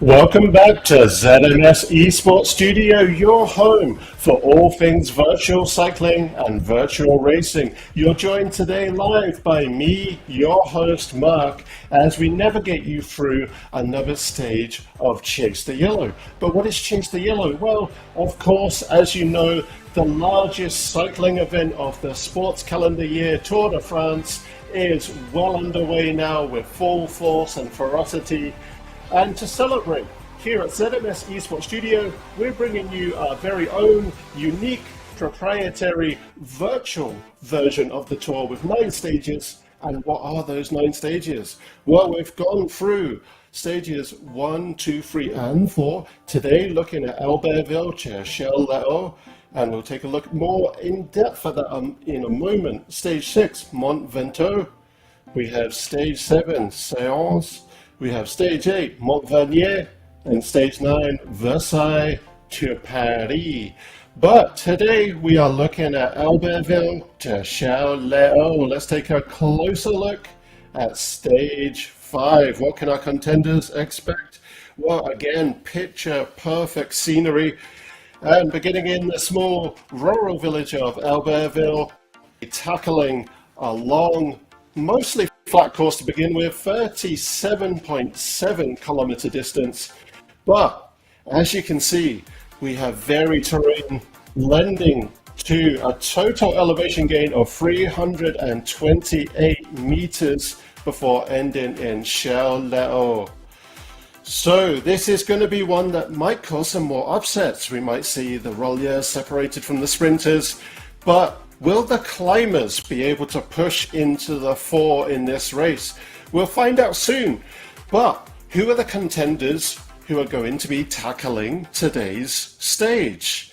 Welcome back to ZMS Esports Studio, your home for all things virtual cycling and virtual racing. You're joined today live by me, your host Mark, as we navigate you through another stage of Chase the Yellow. But what is Chase the Yellow? Well, of course, as you know, the largest cycling event of the sports calendar year, Tour de France, is well underway now with full force and ferocity. And to celebrate, here at ZMS Esports Studio, we're bringing you our very own unique, proprietary, virtual version of the tour with 9 stages. And what are those 9 stages? Well, we've gone through stages 1, 2, 3, and 4. Today, looking at Albertville, Cherchell-Léo, and we'll take a look more in depth at that in a moment. Stage 6, Mont Ventoux. We have stage 7, Séance. We have stage 8, Montvernier, and stage 9, Versailles to Paris. But today we are looking at Albertville to Cherchell-Léo. Let's take a closer look at stage 5. What can our contenders expect? Well, again, picture perfect scenery. And beginning in the small rural village of Albertville, tackling a long, mostly flat course to begin with, 37.7 kilometer distance. But as you can see, we have varied terrain lending to a total elevation gain of 328 meters before ending in Cherchell-Léo. So this is going to be one that might cause some more upsets. We might see the rollers separated from the sprinters, but will the climbers be able to push into the fore in this race? We'll find out soon. But who are the contenders who are going to be tackling today's stage?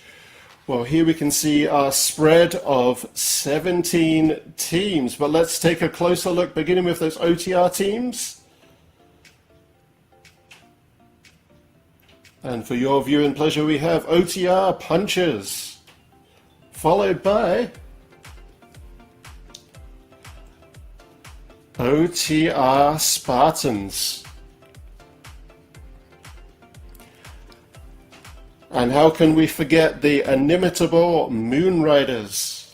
Well, here we can see our spread of 17 teams, but let's take a closer look, beginning with those OTR teams. And for your viewing pleasure, we have OTR Punchers, followed by OTR Spartans. And how can we forget the inimitable Moonriders?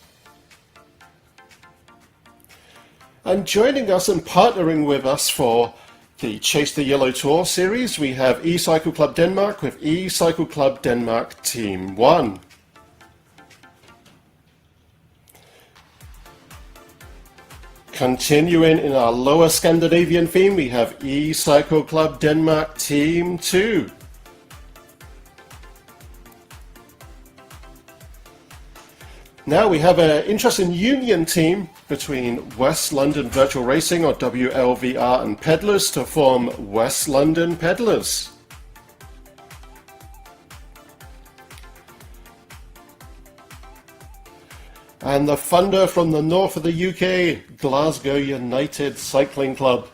And joining us and partnering with us for the Chase the Yellow Tour series, we have E-Cycle Club Denmark with E-Cycle Club Denmark Team 1. Continuing in our lower Scandinavian theme, we have E-Cycle Club Denmark Team 2. Now we have an interesting union team between West London Virtual Racing, or WLVR, and Peddlers to form West London Peddlers. And the Thunder from the north of the UK, Glasgow United Cycling Club.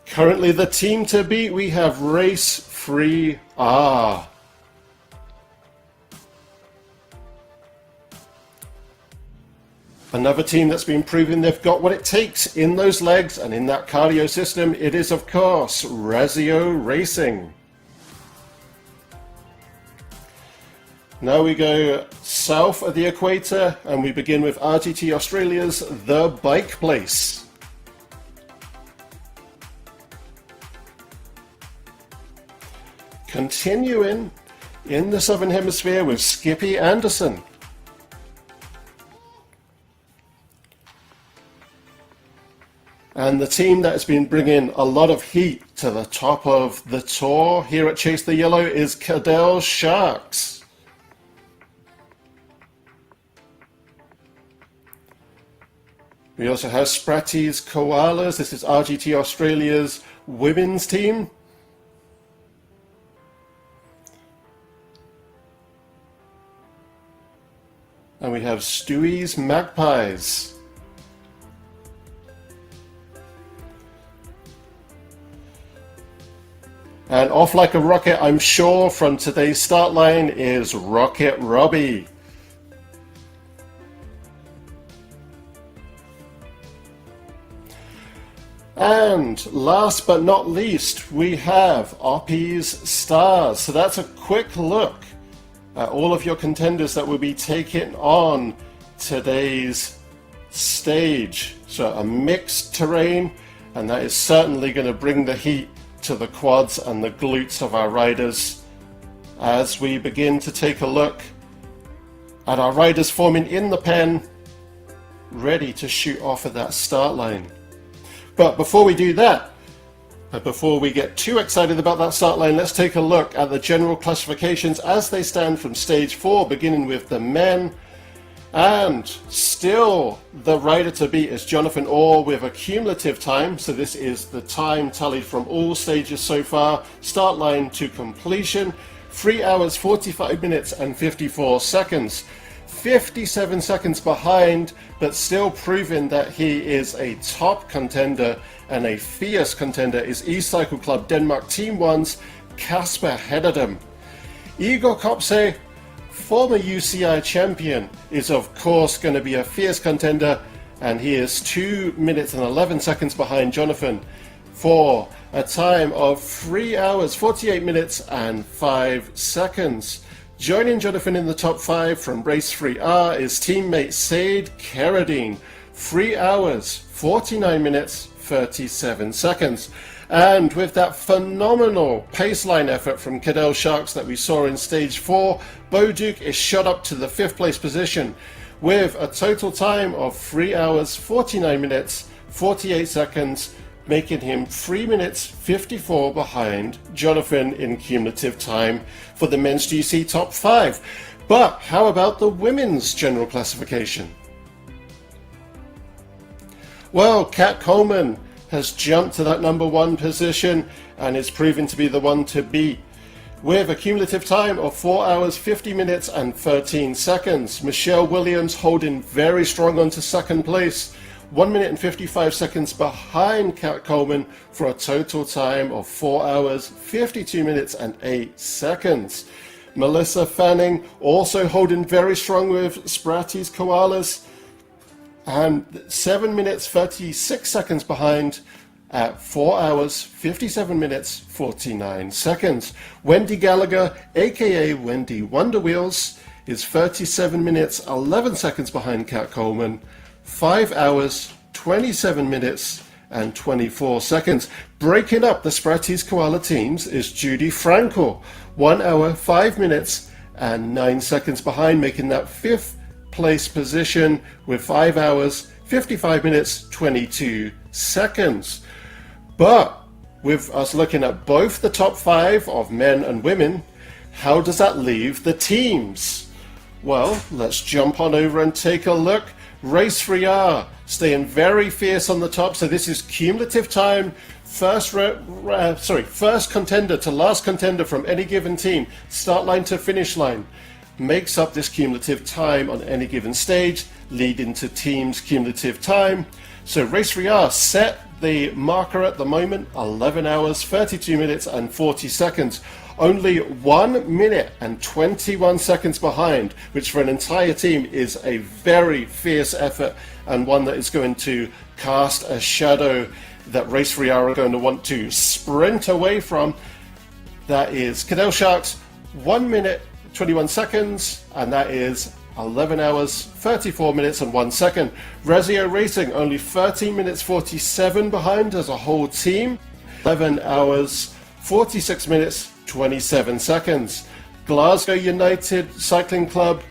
Currently the team to beat, we have Race 3R. Another team that's been proving they've got what it takes in those legs and in that cardio system, it is of course Razio Racing. Now we go south of the equator and we begin with RGT Australia's The Bike Place. Continuing in the southern hemisphere with Skippy Anderson. And the team that has been bringing a lot of heat to the top of the tour here at Chase the Yellow is Cadel Sharks. We also have Spratty's Koalas. This is RGT Australia's women's team. And we have Stewie's Magpies. And off like a rocket, I'm sure, from today's start line is Rocket Robbie. And last but not least, we have Oppie's Stars. So that's a quick look at all of your contenders that will be taking on today's stage. So a mixed terrain, and that is certainly going to bring the heat to the quads and the glutes of our riders as we begin to take a look at our riders forming in the pen, ready to shoot off at that start line. But before we do that, before we get too excited about that start line, let's take a look at the general classifications as they stand from stage 4, beginning with the men. And still the rider to beat is Jonathan Orr with a cumulative time. So this is the time tallied from all stages so far, start line to completion, 3 hours 45 minutes and 54 seconds. 57 seconds behind, but still proving that he is a top contender and a fierce contender, is E-Cycle Club Denmark Team 1's Kasper Hederdom. Igor Kopse, former UCI champion, is of course going to be a fierce contender, and he is 2 minutes and 11 seconds behind Jonathan for a time of 3 hours 48 minutes and 5 seconds. Joining Jonathan in the top 5 from Race 3R is teammate Said Carradine, 3 hours 49 minutes 37 seconds. And with that phenomenal paceline effort from Cadel Sharks that we saw in stage 4, Bo Duke is shot up to the 5th place position with a total time of 3 hours 49 minutes 48 seconds, making him 3 minutes 54 behind Jonathan in cumulative time for the men's GC top 5. But how about the women's general classification? Well, Kat Coleman has jumped to that number 1 position and is proving to be the one to beat with a cumulative time of 4 hours 50 minutes and 13 seconds. Michelle Williams holding very strong on to second place, 1 minute and 55 seconds behind Kat Coleman for a total time of 4 hours 52 minutes and 8 seconds. Melissa Fanning also holding very strong with Sprattys Koalas, and 7 minutes 36 seconds behind at 4 hours 57 minutes 49 seconds. Wendy Gallagher, aka Wendy Wonder Wheels, is 37 minutes 11 seconds behind Kat Coleman, 5 hours 27 minutes and 24 seconds. Breaking up the Sprattys Koala teams is Judy Frankel, 1 hour 5 minutes and 9 seconds behind, making that 5th place position with 5 hours 55 minutes 22 seconds. But with us looking at both the top 5 of men and women, how does that leave the teams? Well, let's jump on over and take a look. Race 3R staying very fierce on the top, so this is cumulative time, first contender to last contender from any given team, start line to finish line, makes up this cumulative time on any given stage, leading to teams' cumulative time. So Race 3R set the marker at the moment, 11 hours 32 minutes and 40 seconds. Only 1 minute and 21 seconds behind, which for an entire team is a very fierce effort, and one that is going to cast a shadow that Race 3R are going to want to sprint away from. That is Cadel Sharks, 1 minute 21 seconds, and that is 11 hours 34 minutes and 1 second. Razio Racing only 13 minutes 47 behind as a whole team, 11 hours 46 minutes 27 seconds. Glasgow United Cycling Club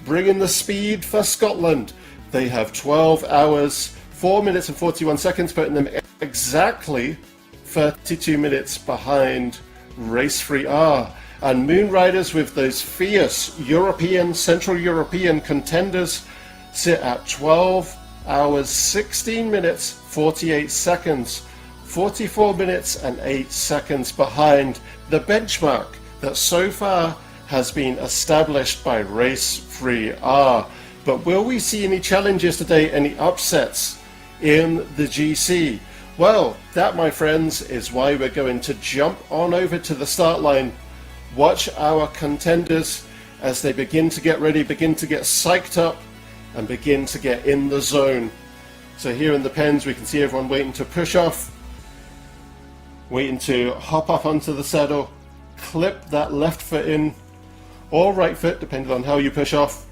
bringing the speed for Scotland. They have 12 hours 4 minutes and 41 seconds, putting them exactly 32 minutes behind Race 3R. And Moon Riders, with those fierce European, Central European contenders, sit at 12 hours 16 minutes 48 seconds, 44 minutes and 8 seconds behind the benchmark that so far has been established by Race 3R. But will we see any challenges today, any upsets in the GC? Well, that, my friends, is why we're going to jump on over to the start line. Watch our contenders as they begin to get ready, begin to get psyched up, and begin to get in the zone. So here in the pens, we can see everyone waiting to push off. waiting to hop up onto the saddle, clip that left foot in, or right foot, depending on how you push off,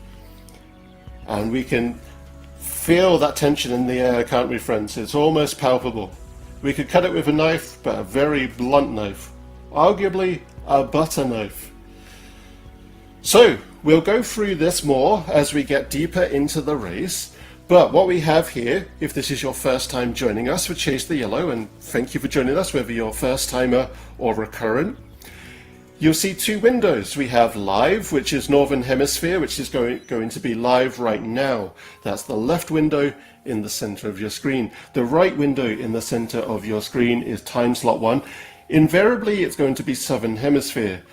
and we can feel that tension in the air, can't we, friends? It's almost palpable. We could cut it with a knife, but a very blunt knife, arguably a butter knife. So we'll go through this more as we get deeper into the race. But what we have here, if this is your first time joining us for Chase the Yellow, and thank you for joining us, whether you're first timer or recurrent, you'll see two windows. We have live, which is Northern Hemisphere, which is going to be live right now. That's the left window in the center of your screen. The right window in the center of your screen is time slot 1. Invariably, it's going to be Southern Hemisphere.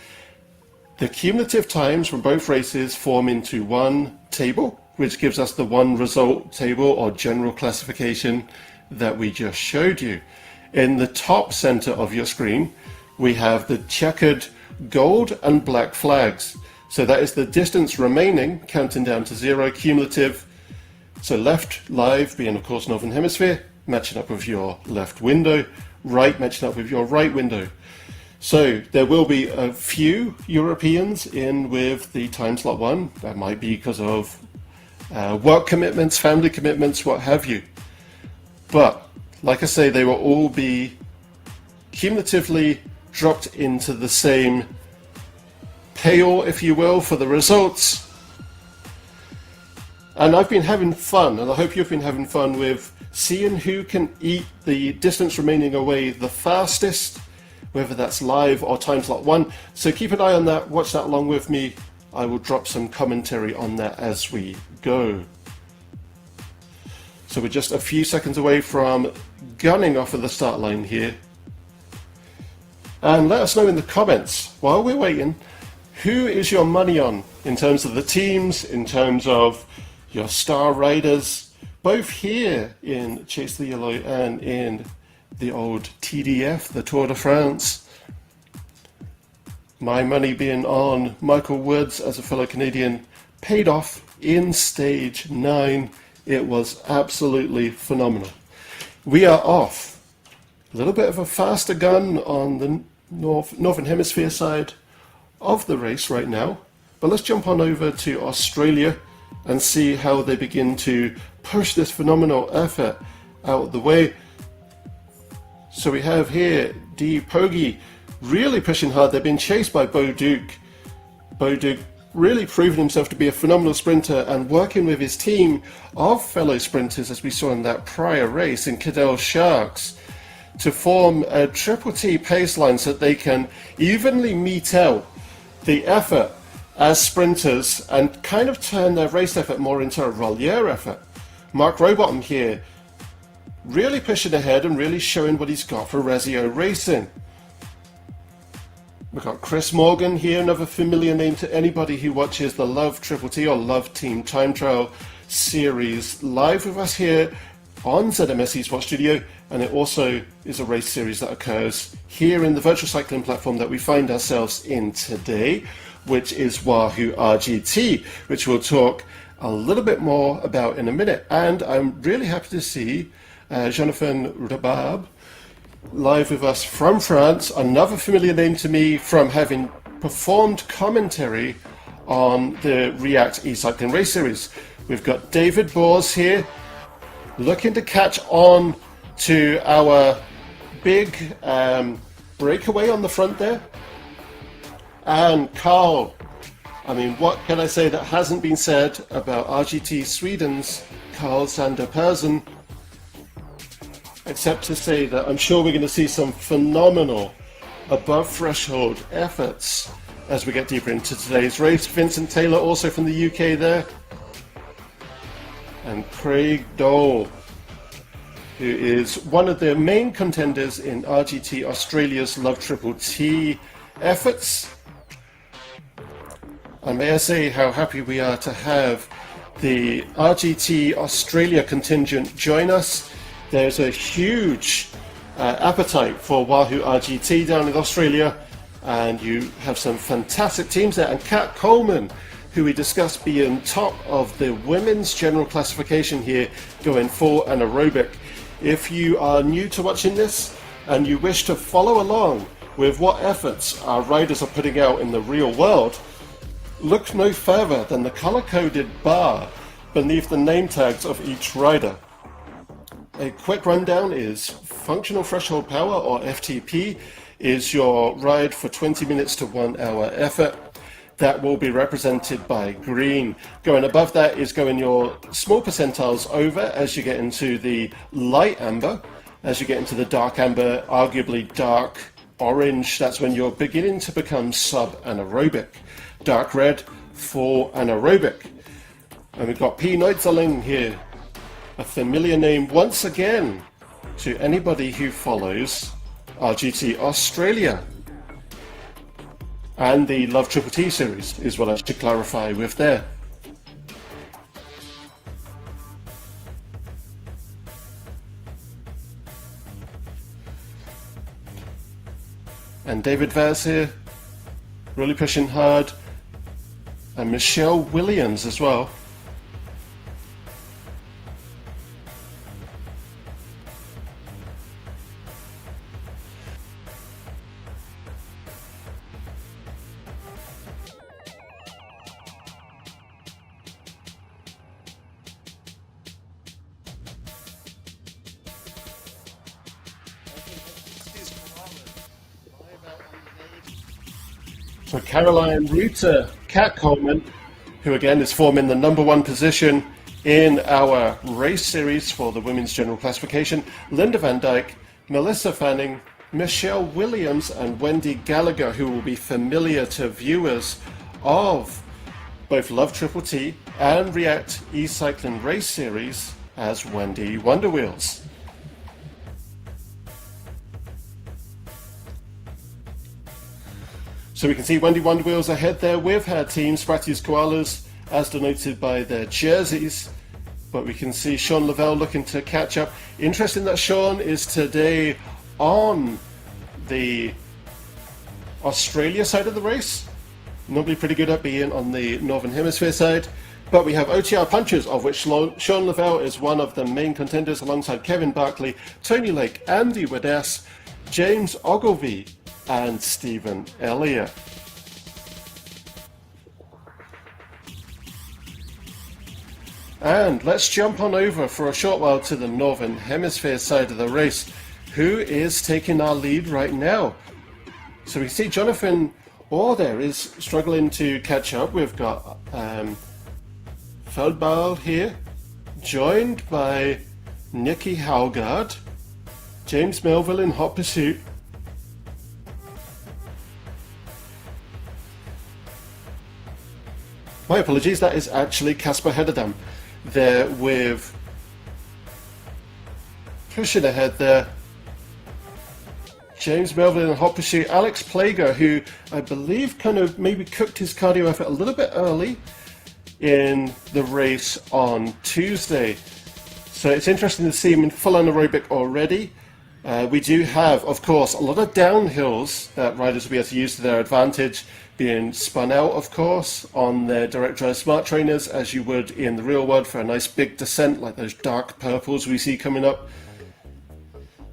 The cumulative times from both races form into one table, which gives us the one result table or general classification that we just showed you. In the top center of your screen, we have the checkered gold and black flags. So that is the distance remaining, counting down to 0, cumulative. So left, live, being of course Northern Hemisphere, matching up with your left window, right matching up with your right window. So there will be a few Europeans in with the time slot 1. That might be because of work commitments, family commitments, what have you. But like I say, they will all be cumulatively dropped into the same pail, if you will, for the results. And I've been having fun, and I hope you've been having fun with seeing who can eat the distance remaining away the fastest, whether that's live or time slot 1. So keep an eye on that, watch that along with me. I will drop some commentary on that as we go. So we're just a few seconds away from gunning off of the start line here. And let us know in the comments, while we're waiting, who is your money on in terms of the teams, in terms of your star riders, both here in Chase the Yellow and in the old TDF, the Tour de France. My money being on Michael Woods as a fellow Canadian paid off in stage 9. It was absolutely phenomenal. We are off. A little bit of a faster gun on the Northern Hemisphere side of the race right now. But let's jump on over to Australia and see how they begin to push this phenomenal effort out of the way. So we have here D. Poggi really pushing hard. They've been chased by Bo Duke. Bo Duke really proving himself to be a phenomenal sprinter and working with his team of fellow sprinters, as we saw in that prior race in Cadel Sharks, to form a Triple T pace line so that they can evenly meet out the effort as sprinters and kind of turn their race effort more into a Rollier effort. Mark Rowbottom here really pushing ahead and really showing what he's got for Rezio Racing. We've got Chris Morgan here, another familiar name to anybody who watches the Love Triple T or Love Team Time Trial series, live with us here on ZMS Esports Studio, and it also is a race series that occurs here in the virtual cycling platform that we find ourselves in today, which is Wahoo RGT, which we'll talk a little bit more about in a minute. And I'm really happy to see Jonathan Rabab live with us from France, another familiar name to me from having performed commentary on the React eCycling race series. We've got David Bors here looking to catch on to our big breakaway on the front there. And Carl, I mean, what can I say that hasn't been said about RGT Sweden's Carl Sander Persson, except to say that I'm sure we're going to see some phenomenal above threshold efforts as we get deeper into today's race. Vincent Taylor also from the UK there. And Craig Dole, who is one of the main contenders in RGT Australia's Love Triple T efforts. And may I say how happy we are to have the RGT Australia contingent join us. There's a huge appetite for Wahoo RGT down in Australia, and you have some fantastic teams there. And Kat Coleman, who we discussed being top of the women's general classification here, going full anaerobic. If you are new to watching this, and you wish to follow along with what efforts our riders are putting out in the real world, look no further than the color-coded bar beneath the name tags of each rider. A quick rundown is Functional Threshold Power, or FTP, is your ride for 20 minutes to 1 hour effort. That will be represented by green. Going above that is going your small percentiles over as you get into the light amber. As you get into the dark amber, arguably dark orange, that's when you're beginning to become sub-anaerobic. Dark red, full anaerobic. And we've got P. Neutzeling here, a familiar name once again to anybody who follows RGT Australia. And the Love Triple T series is what I should clarify with there. And David Vaz here, really pushing hard. And Michelle Williams as well. So Caroline Reuter, Kat Coleman, who again is forming the #1 position in our race series for the women's general classification, Linda Van Dyke, Melissa Fanning, Michelle Williams, and Wendy Gallagher, who will be familiar to viewers of both Love Triple T and React E-Cycling Race Series as Wendy Wonderwheels. So we can see Wendy Wonderwheels ahead there with her team, Spratty's Koalas, as denoted by their jerseys. But we can see Sean Lavelle looking to catch up. Interesting that Sean is today on the Australia side of the race. Normally pretty good at being on the Northern Hemisphere side. But we have OTR Punchers, of which Sean Lavelle is one of the main contenders, alongside Kevin Barkley, Tony Lake, Andy Wadess, James Ogilvie, and Stephen Elliott. And let's jump on over for a short while to the Northern Hemisphere side of the race. Who is taking our lead right now? So we see Jonathan Orr there is struggling to catch up. We've got Feldbauer here, joined by Nikki Halgaard, James Melville in hot pursuit. My apologies, that is actually Casper Hederdam there with pushing ahead there. James Melville in hot pursuit. Alex Plager, who I believe kind of maybe cooked his cardio effort a little bit early in the race on Tuesday. So it's interesting to see him in full anaerobic already. We do have, of course, a lot of downhills that riders will be able to use to their advantage, being spun out, of course, on their Direct Drive Smart Trainers, as you would in the real world for a nice big descent, like those dark purples we see coming up.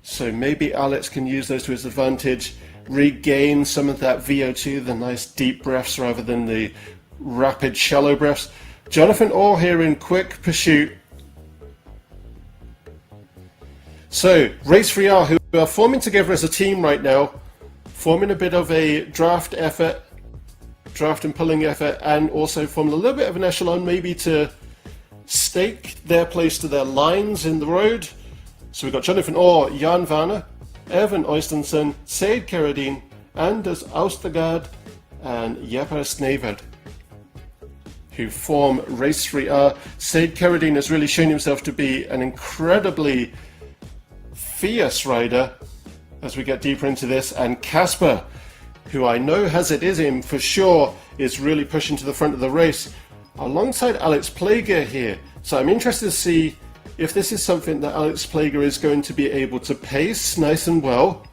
So maybe Alex can use those to his advantage, regain some of that VO2, the nice deep breaths rather than the rapid shallow breaths. Jonathan Orr here in quick pursuit. So, Race 3R, who are forming together as a team right now, forming a bit of a draft effort, draft and pulling effort, and also forming a little bit of an echelon, maybe to stake their place to their lines in the road. So we've got Jonathan Orr, Jan Vanner, Evan Oystensen, Said Carradine, Anders Austergaard, and Jeppe Sneverd, who form Race 3R. Said Carradine has really shown himself to be an incredibly fierce rider as we get deeper into this, and Casper, who I know has it in him for sure, is really pushing to the front of the race alongside Alex Plager here. So I'm interested to see if this is something that Alex Plager is going to be able to pace nice and well.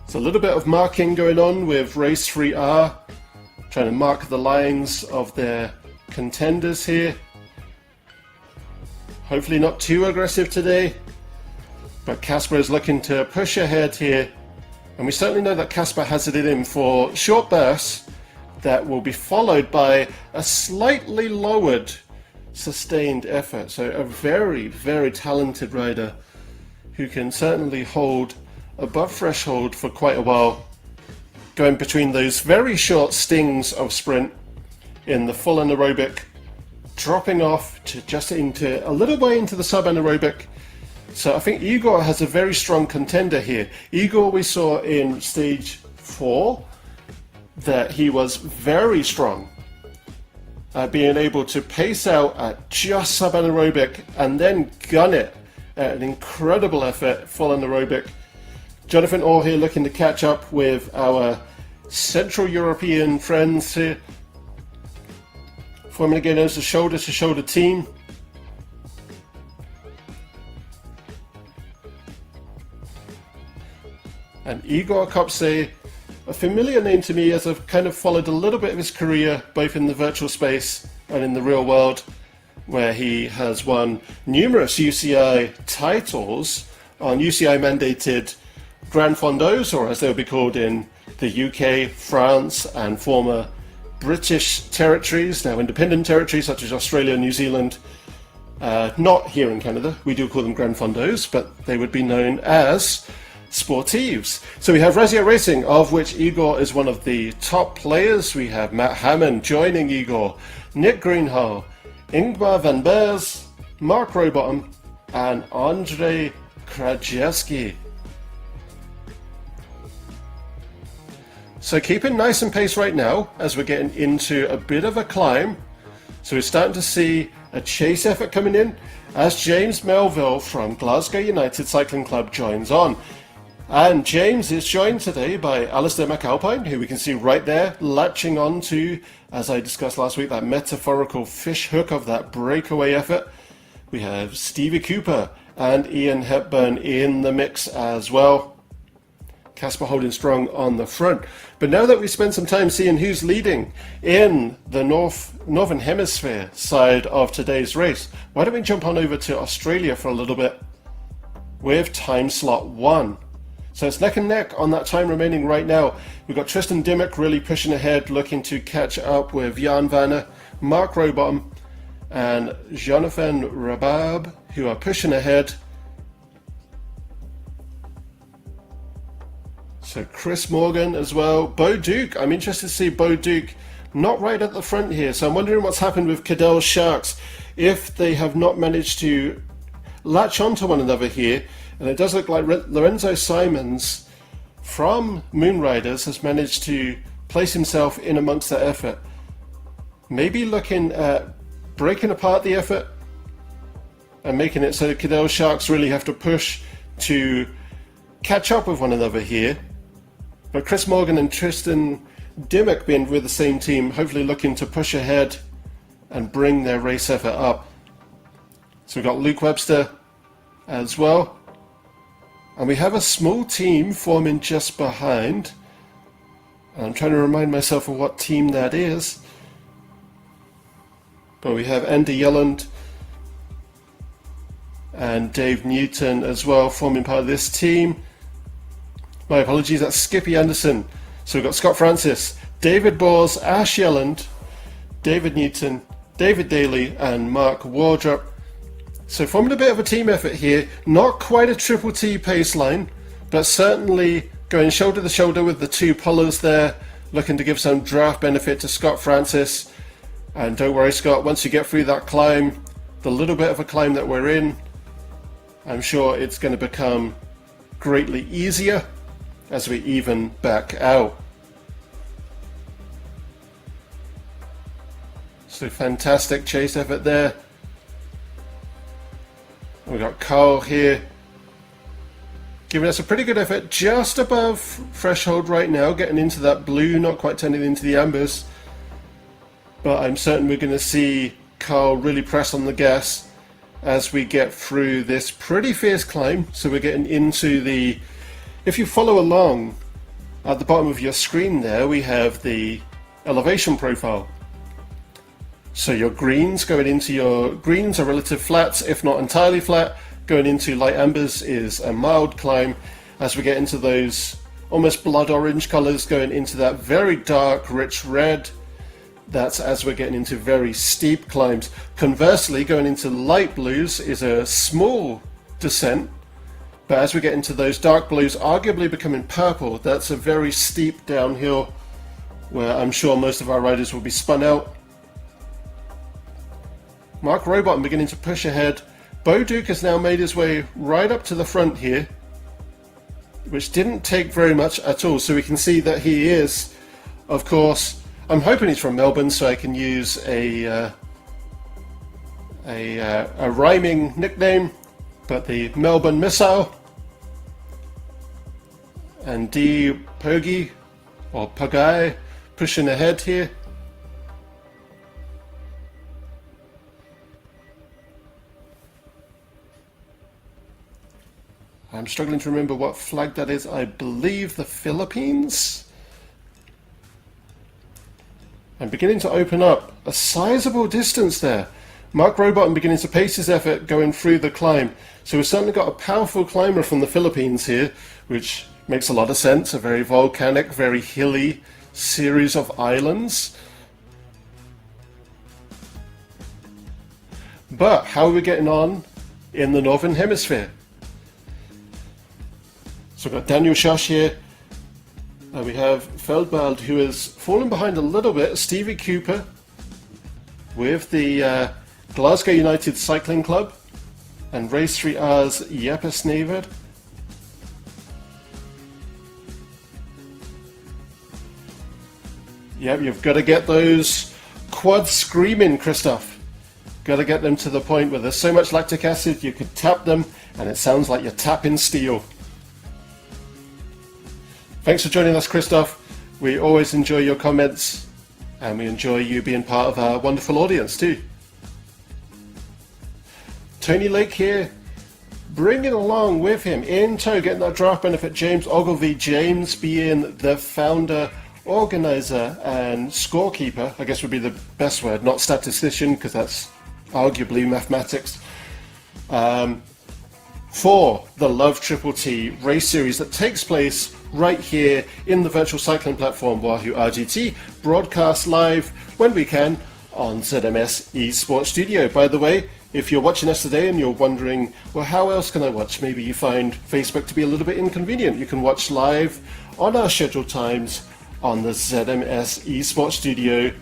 So a little bit of marking going on with Race 3R, trying to mark the lines of their contenders here. Hopefully not too aggressive today, but Casper is looking to push ahead here. And we certainly know that Casper has it in him for short bursts that will be followed by a slightly lowered sustained effort. So a very, very talented rider who can certainly hold above threshold for quite a while, going between those very short stings of sprint in the full anaerobic, dropping off to just into a little way into the sub anaerobic. So I think Igor has a very strong contender here. Igor we saw in stage 4 that he was very strong at being able to pace out at just sub anaerobic and then gun it at an incredible effort, full anaerobic. Jonathan Orr here looking to catch up with our Central European friends here, forming again as a shoulder-to-shoulder team. And Igor Kopse, a familiar name to me as I've kind of followed a little bit of his career, both in the virtual space and in the real world, where he has won numerous UCI titles on UCI mandated Grand Fondos, or as they would be called in the UK, France, and former British territories, now independent territories such as Australia and New Zealand. Not here in Canada, we do call them Grand Fondos, but they would be known as Sportives. So we have Razia Racing, of which Igor is one of the top players. We have Matt Hammond joining Igor, Nick Greenhalgh, Ingmar van Beers, Mark Rowbottom, and Andrei Krajewski. So keeping nice and pace right now as we're getting into a bit of a climb. So we're starting to see a chase effort coming in as James Melville from Glasgow United Cycling Club joins on. And James is joined today by Alistair McAlpine, who we can see right there latching on to, as I discussed last week, that metaphorical fish hook of that breakaway effort. We have Stevie Cooper and Ian Hepburn in the mix as well. Casper holding strong on the front. But now that we spent some time seeing who's leading in the Northern Hemisphere side of today's race, why don't we jump on over to Australia for a little bit with time slot 1. So it's neck and neck on that time remaining right now. We've got Tristan Dimmock really pushing ahead, looking to catch up with Jan Vanner, Mark Rowbottom, and Jonathan Rabab, who are pushing ahead. So Chris Morgan as well. Bo Duke, I'm interested to see Bo Duke not right at the front here. So I'm wondering what's happened with Cadell Sharks, if they have not managed to latch onto one another here. And it does look like Lorenzo Simons from Moonriders has managed to place himself in amongst that effort. Maybe looking at breaking apart the effort and making it so Cadell Sharks really have to push to catch up with one another here. But Chris Morgan and Tristan Dimmock being with the same team, hopefully looking to push ahead and bring their race effort up. So we've got Luke Webster as well. And we have a small team forming just behind. And I'm trying to remind myself of what team that is. But we have Andy Yelland and Dave Newton as well forming part of this team. My apologies, that's Skippy Anderson. So we've got Scott Francis, David Bors, Ash Yelland, David Newton, David Daly, and Mark Wardrop. So forming a bit of a team effort here, not quite a Triple T pace line, but certainly going shoulder to shoulder with the two pullers there, looking to give some draft benefit to Scott Francis. And don't worry, Scott, once you get through that climb, the little bit of a climb that we're in, I'm sure it's going to become greatly easier as we even back out. So fantastic chase effort there. We've got Carl here giving us a pretty good effort, just above threshold right now, getting into that blue, not quite turning into the ambers. But I'm certain we're going to see Carl really press on the gas as we get through this pretty fierce climb. So we're getting into the, if you follow along at the bottom of your screen there, we have the elevation profile. So your greens are relative flats, if not entirely flat. Going into light ambers is a mild climb. As we get into those almost blood orange colors, going into that very dark, rich red, that's as we're getting into very steep climbs. Conversely, going into light blues is a small descent, but as we get into those dark blues, arguably becoming purple, that's a very steep downhill where I'm sure most of our riders will be spun out. Mark Rowbottom beginning to push ahead. Bo Duke has now made his way right up to the front here, which didn't take very much at all. So we can see that he is, of course, I'm hoping he's from Melbourne, so I can use a rhyming nickname, but the Melbourne Missile. And D Pogi, or Pagai, pushing ahead here. I'm struggling to remember what flag that is. I believe the Philippines. I'm beginning to open up a sizable distance there. Mark Rowbottom beginning to pace his effort going through the climb. So we've certainly got a powerful climber from the Philippines here, which makes a lot of sense. A very volcanic, very hilly series of islands. But how are we getting on in the Northern Hemisphere? So we've got Daniel Shush here. We have Feldbald, who has fallen behind a little bit. Stevie Cooper with the Glasgow United Cycling Club and Race 3R's Jeppe Snevert. Yep, you've got to get those quads screaming, Christoph. Got to get them to the point where there's so much lactic acid you could tap them and it sounds like you're tapping steel. Thanks for joining us, Christoph. We always enjoy your comments and we enjoy you being part of our wonderful audience too. Tony Lake here, bringing along with him in tow, getting that draft benefit, James Ogilvie. James being the founder, organizer and scorekeeper, I guess would be the best word, not statistician because that's arguably mathematics, for the Love Triple T race series that takes place right here in the virtual cycling platform Wahoo RGT, broadcast live when we can on ZMS Esports Studio. By the way, if you're watching us today and you're wondering, well, how else can I watch? Maybe you find Facebook to be a little bit inconvenient. You can watch live on our scheduled times on the ZMS Esports Studio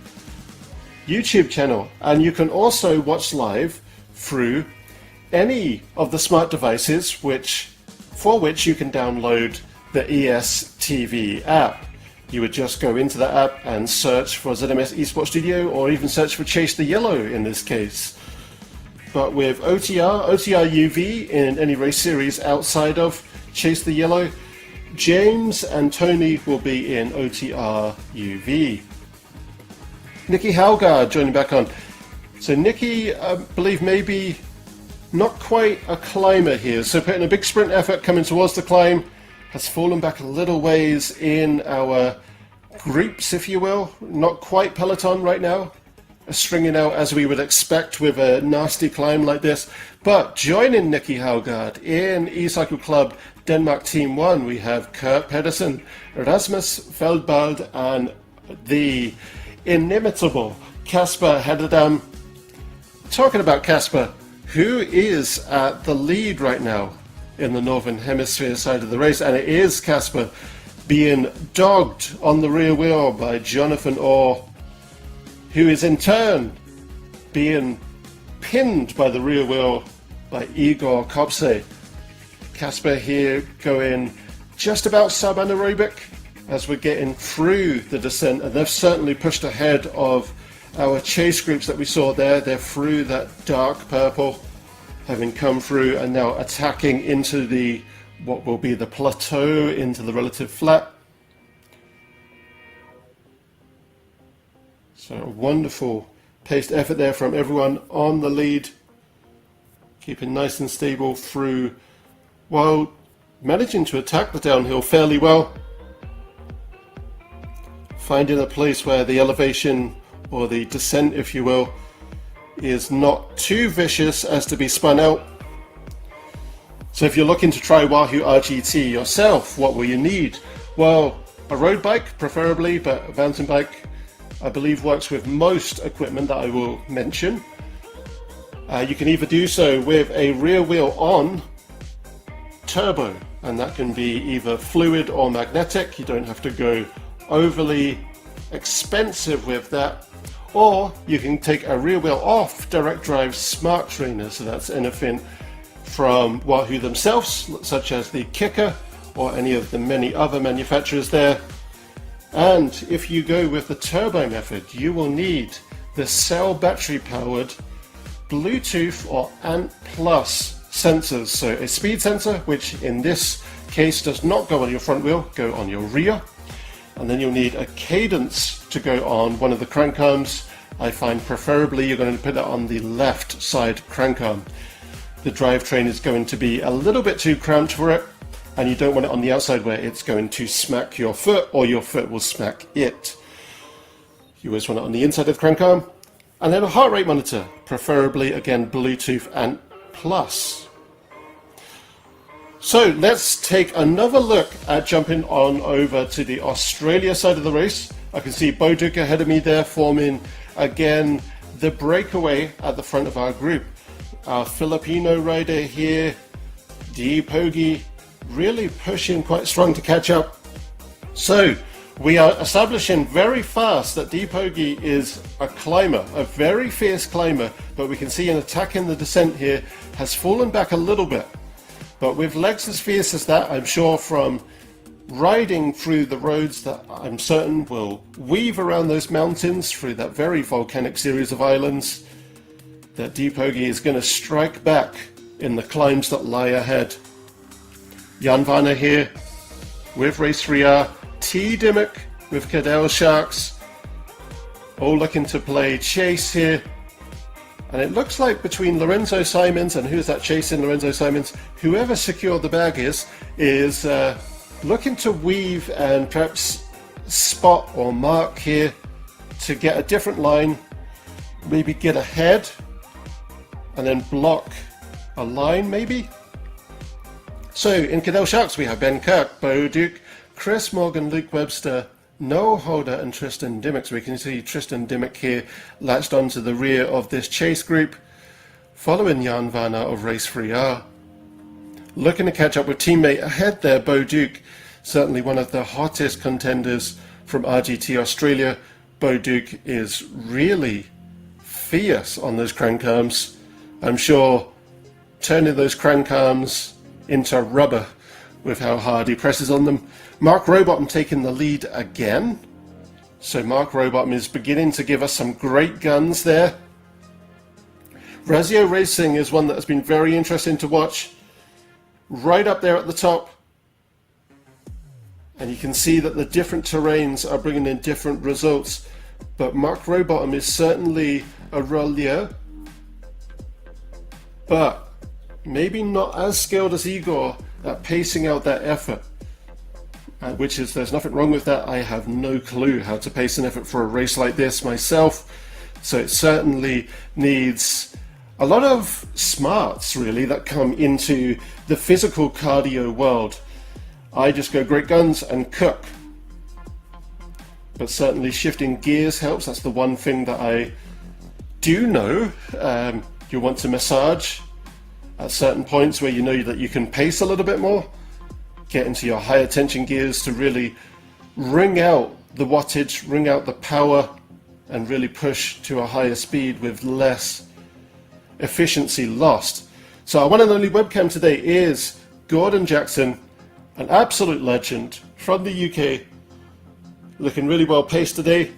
YouTube channel. And you can also watch live through any of the smart devices for which you can download the ESTV app. You would just go into that app and search for ZMS Esports Studio, or even search for Chase the Yellow in this case. But with OTR UV in any race series outside of Chase the Yellow, James and Tony will be in OTR UV. Nikki Halgard joining back on. So Nikki, I believe maybe not quite a climber here, so putting a big sprint effort coming towards the climb, has fallen back a little ways in our groups, if you will. Not quite peloton right now, stringing out as we would expect with a nasty climb like this. But joining Nikki Halgard in E-Cycle Club Denmark Team 1, we have Kurt Pedersen, Rasmus Feldbald and the inimitable Kasper Hedderdam. Talking about Kasper, who is at the lead right now in the Northern Hemisphere side of the race, and it is Kasper being dogged on the rear wheel by Jonathan Orr, who is in turn being pinned by the rear wheel by Igor Kopse. Kasper here going just about sub-anaerobic as we're getting through the descent, and they've certainly pushed ahead of our chase groups that we saw there. They're through that dark purple, having come through and now attacking into the what will be the plateau, into the relative flat. So a wonderful paced effort there from everyone on the lead, keeping nice and stable through while managing to attack the downhill fairly well, finding a place where the elevation or the descent, if you will, is not too vicious as to be spun out. So if you're looking to try Wahoo RGT yourself, what will you need? Well, a road bike preferably, but a mountain bike I believe works with most equipment that I will mention. You can either do so with a rear wheel on turbo, and that can be either fluid or magnetic. You don't have to go overly expensive with that. Or you can take a rear wheel off direct drive smart trainer, so that's anything from Wahoo themselves, such as the Kicker or any of the many other manufacturers there. And if you go with the turbo method, you will need the cell battery powered Bluetooth or ANT+ sensors. So a speed sensor, which in this case does not go on your front wheel, go on your rear. And then you'll need a cadence to go on one of the crank arms. I find preferably you're going to put it on the left side crank arm. The drivetrain is going to be a little bit too cramped for it, and you don't want it on the outside where it's going to smack your foot or your foot will smack it. You always want it on the inside of the crank arm. And then a heart rate monitor, preferably again Bluetooth ANT+. So let's take another look at jumping on over to the Australia side of the race. I can see Bo Duke ahead of me there, forming again the breakaway at the front of our group. Our Filipino rider here, Deepogi, really pushing quite strong to catch up. So we are establishing very fast that Deepogi is a climber, a very fierce climber, but we can see an attack in the descent here has fallen back a little bit. But with legs as fierce as that, I'm sure from riding through the roads that I'm certain will weave around those mountains through that very volcanic series of islands, that Deepogi is going to strike back in the climbs that lie ahead. Jan Vanner here with Race 3R, T. Dimmock with Cadel Sharks, all looking to play chase here. And it looks like between Lorenzo Simons and who's that chasing Lorenzo Simons, whoever secured the bag is looking to weave and perhaps spot or mark here to get a different line, maybe get ahead and then block a line maybe. So in Cadel Sharks we have Ben Kirk, Bo Duke, Chris Morgan, Luke Webster, Noel Holder and Tristan Dimmock. So we can see Tristan Dimmock here latched onto the rear of this chase group, following Jan Vanner of Race 3R. Looking to catch up with teammate ahead there, Bo Duke, certainly one of the hottest contenders from RGT Australia. Bo Duke is really fierce on those crank arms. I'm sure turning those crank arms into rubber with how hard he presses on them. Mark Rowbottom taking the lead again. So Mark Rowbottom is beginning to give us some great guns there. Razio Racing is one that has been very interesting to watch. Right up there at the top. And you can see that the different terrains are bringing in different results. But Mark Rowbottom is certainly a roller, but maybe not as skilled as Igor at pacing out that effort. Which is, there's nothing wrong with that. I have no clue how to pace an effort for a race like this myself. So it certainly needs a lot of smarts really that come into the physical cardio world. I just go great guns and cook. But certainly shifting gears helps. That's the one thing that I do know. You want to massage at certain points where you know that you can pace a little bit more. Get into your higher tension gears to really wring out the wattage, wring out the power, and really push to a higher speed with less efficiency lost. So our one and only webcam today is Gordon Jackson, an absolute legend from the UK, looking really well paced today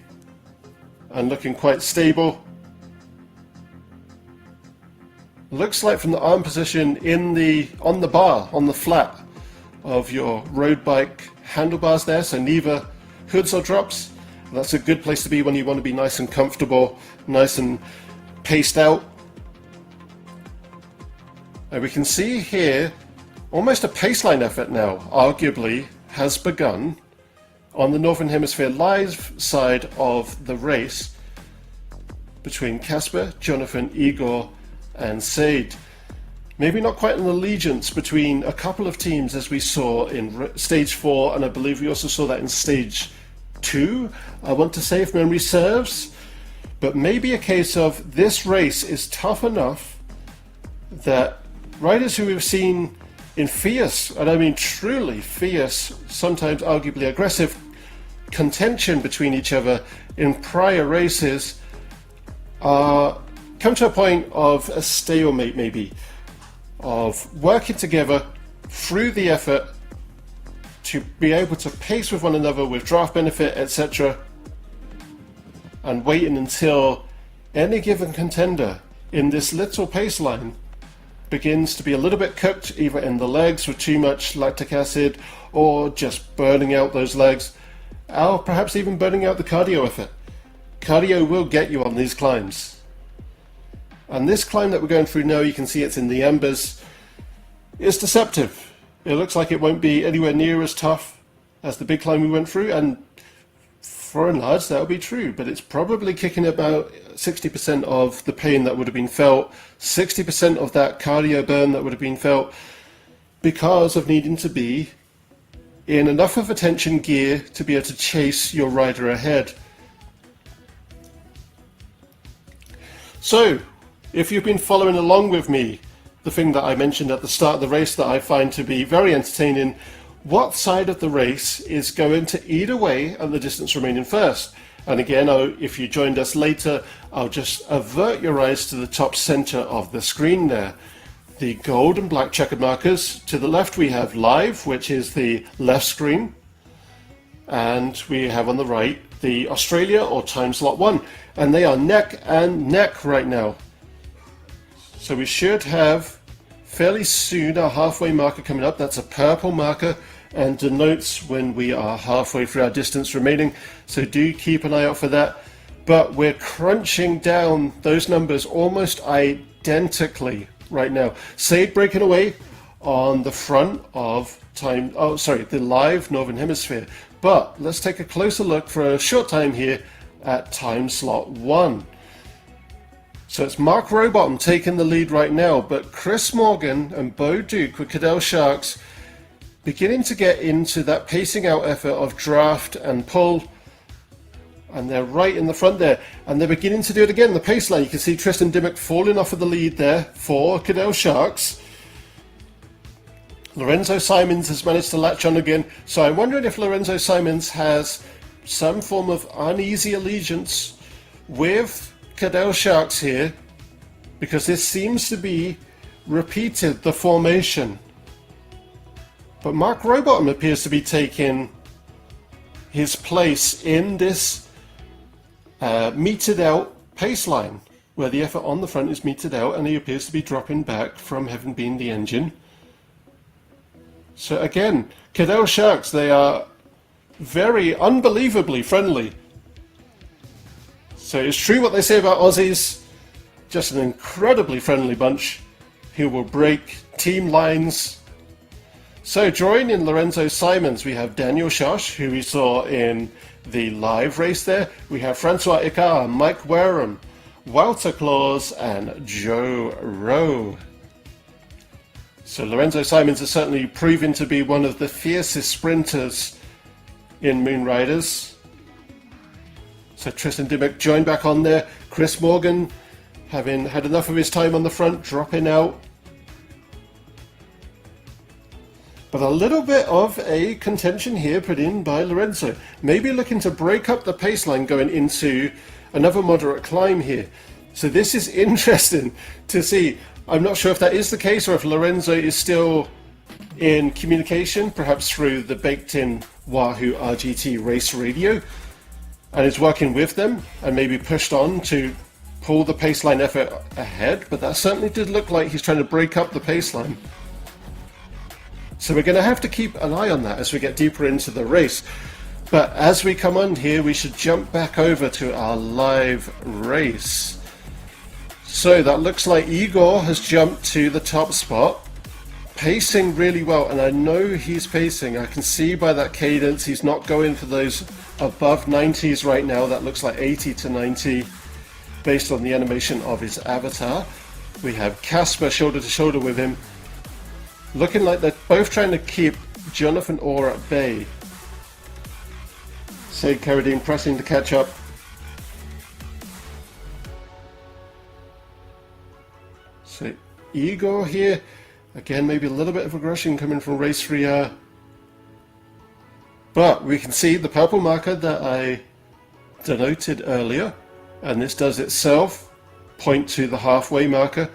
and looking quite stable. Looks like from the arm position on the bar, on the flat of your road bike handlebars there, so neither hoods or drops. That's a good place to be when you want to be nice and comfortable, nice and paced out. And we can see here almost a paceline effort now, arguably, has begun on the Northern Hemisphere live side of the race. between Casper, Jonathan, Igor, and Sade. Maybe not quite an allegiance between a couple of teams as we saw in stage 4, and I believe we also saw that in stage 2, I want to say, if memory serves. But maybe a case of this race is tough enough that riders who we've seen in fierce, and I mean truly fierce, sometimes arguably aggressive contention between each other in prior races, come to a point of a stalemate, maybe, of working together through the effort to be able to pace with one another with draft benefit, etc., and waiting until any given contender in this little pace line begins to be a little bit cooked, either in the legs with too much lactic acid, or just burning out those legs, or perhaps even burning out the cardio effort. Cardio will get you on these climbs. And this climb that we're going through now, you can see it's in the embers, it's deceptive. It looks like it won't be anywhere near as tough as the big climb we went through, and for and large that'll be true, but it's probably kicking about 60% of the pain that would have been felt, 60% of that cardio burn that would have been felt, because of needing to be in enough of attention gear to be able to chase your rider ahead. So, if you've been following along with me, the thing that I mentioned at the start of the race that I find to be very entertaining, what side of the race is going to eat away at the distance remaining first? And again, if you joined us later, I'll just avert your eyes to the top center of the screen there. The gold and black checkered markers. To the left we have live, which is the left screen. And we have on the right the Australia or time slot 1. And they are neck and neck right now. So we should have fairly soon our halfway marker coming up. That's a purple marker and denotes when we are halfway through our distance remaining. So do keep an eye out for that. But we're crunching down those numbers almost identically right now. Sade breaking away on the front of the live Northern Hemisphere. But let's take a closer look for a short time here at time slot 1. So it's Mark Rowbottom taking the lead right now, but Chris Morgan and Bo Duke with Cadel Sharks beginning to get into that pacing out effort of draft and pull, and they're right in the front there, and they're beginning to do it again. The pace line, you can see Tristan Dimmock falling off of the lead there for Cadel Sharks. Lorenzo Simons has managed to latch on again, so I'm wondering if Lorenzo Simons has some form of uneasy allegiance with Cadel Sharks here, because this seems to be repeated, the formation. But Mark Rowbottom appears to be taking his place in this metered out pace line, where the effort on the front is metered out, and he appears to be dropping back from having been the engine. So again, Cadel Sharks, they are very unbelievably friendly. So it's true what they say about Aussies, just an incredibly friendly bunch who will break team lines. So joining Lorenzo Simons, we have Daniel Schoch, who we saw in the live race there. We have Francois Icard, Mike Wareham, Walter Claus, and Joe Rowe. So Lorenzo Simons is certainly proven to be one of the fiercest sprinters in Moon Riders. So Tristan Dimmock joined back on there. Chris Morgan, having had enough of his time on the front, dropping out. But a little bit of a contention here put in by Lorenzo. Maybe looking to break up the pace line going into another moderate climb here. So this is interesting to see. I'm not sure if that is the case or if Lorenzo is still in communication, perhaps through the baked-in Wahoo RGT race radio, and is working with them and maybe pushed on to pull the paceline effort ahead, but that certainly did look like he's trying to break up the paceline. So we're going to have to keep an eye on that as we get deeper into the race. But as we come on here, we should jump back over to our live race. So that looks like Igor has jumped to the top spot, pacing really well, and I know he's pacing. I can see by that cadence he's not going for those above 90s right now. That looks like 80 to 90. based on the animation of his avatar. We have Casper shoulder to shoulder with him, looking like they're both trying to keep Jonathan Orr at bay. Saeed Carradine pressing to catch up. So Igor here, again maybe a little bit of aggression coming from Race 3R. But we can see the purple marker that I denoted earlier, and this does itself point to the halfway marker.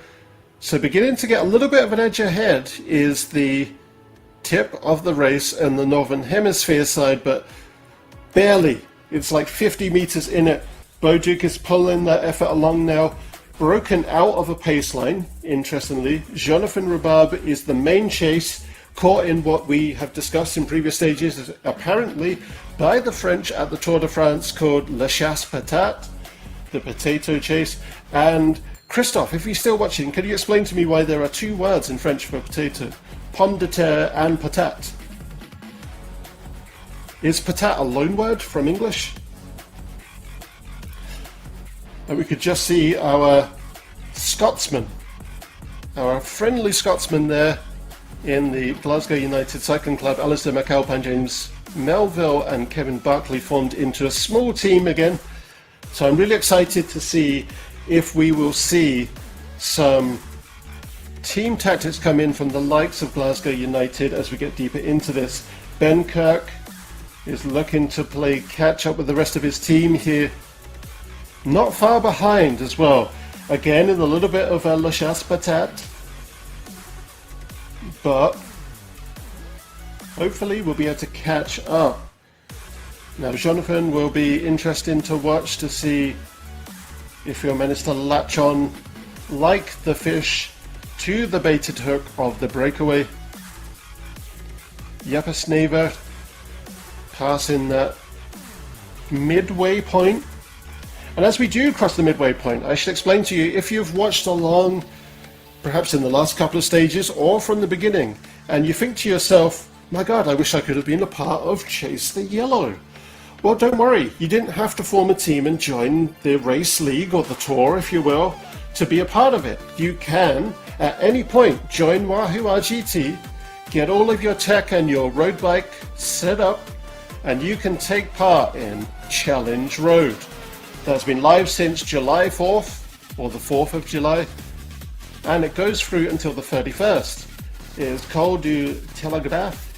So beginning to get a little bit of an edge ahead is the tip of the race in the Northern Hemisphere side, but barely. It's like 50 meters in it. Boduc is pulling that effort along now, broken out of a pace line, interestingly. Jonathan Rhubarb is the main chase, caught in what we have discussed in previous stages, apparently by the French at the Tour de France, called La Chasse Patate, the potato chase. And Christophe, if you're still watching, can you explain to me why there are two words in French for potato? Pomme de terre and patate. Is patate a loan word from English? And we could just see our Scotsman, our friendly Scotsman there in the Glasgow United Cycling Club. Alistair McAlpine, James Melville and Kevin Barkley formed into a small team again. So I'm really excited to see if we will see some team tactics come in from the likes of Glasgow United as we get deeper into this. Ben Kirk is looking to play catch up with the rest of his team here. Not far behind as well. Again, in a little bit of a La Chasse Patate. But hopefully we'll be able to catch up. Now Jonathan will be interesting to watch to see if he'll manage to latch on like the fish to the baited hook of the breakaway. Jeppe Snever passing that midway point. And as we do cross the midway point, I should explain to you, if you've watched along, perhaps in the last couple of stages or from the beginning, and you think to yourself, my God, I wish I could have been a part of Chase the Yellow. Well, don't worry, you didn't have to form a team and join the race league or the tour, if you will, to be a part of it. You can, at any point, join Wahoo RGT, get all of your tech and your road bike set up, and you can take part in Challenge Road. That's been live since July 4th, or the 4th of July, and it goes through until the 31st. It is Col du Telegraphe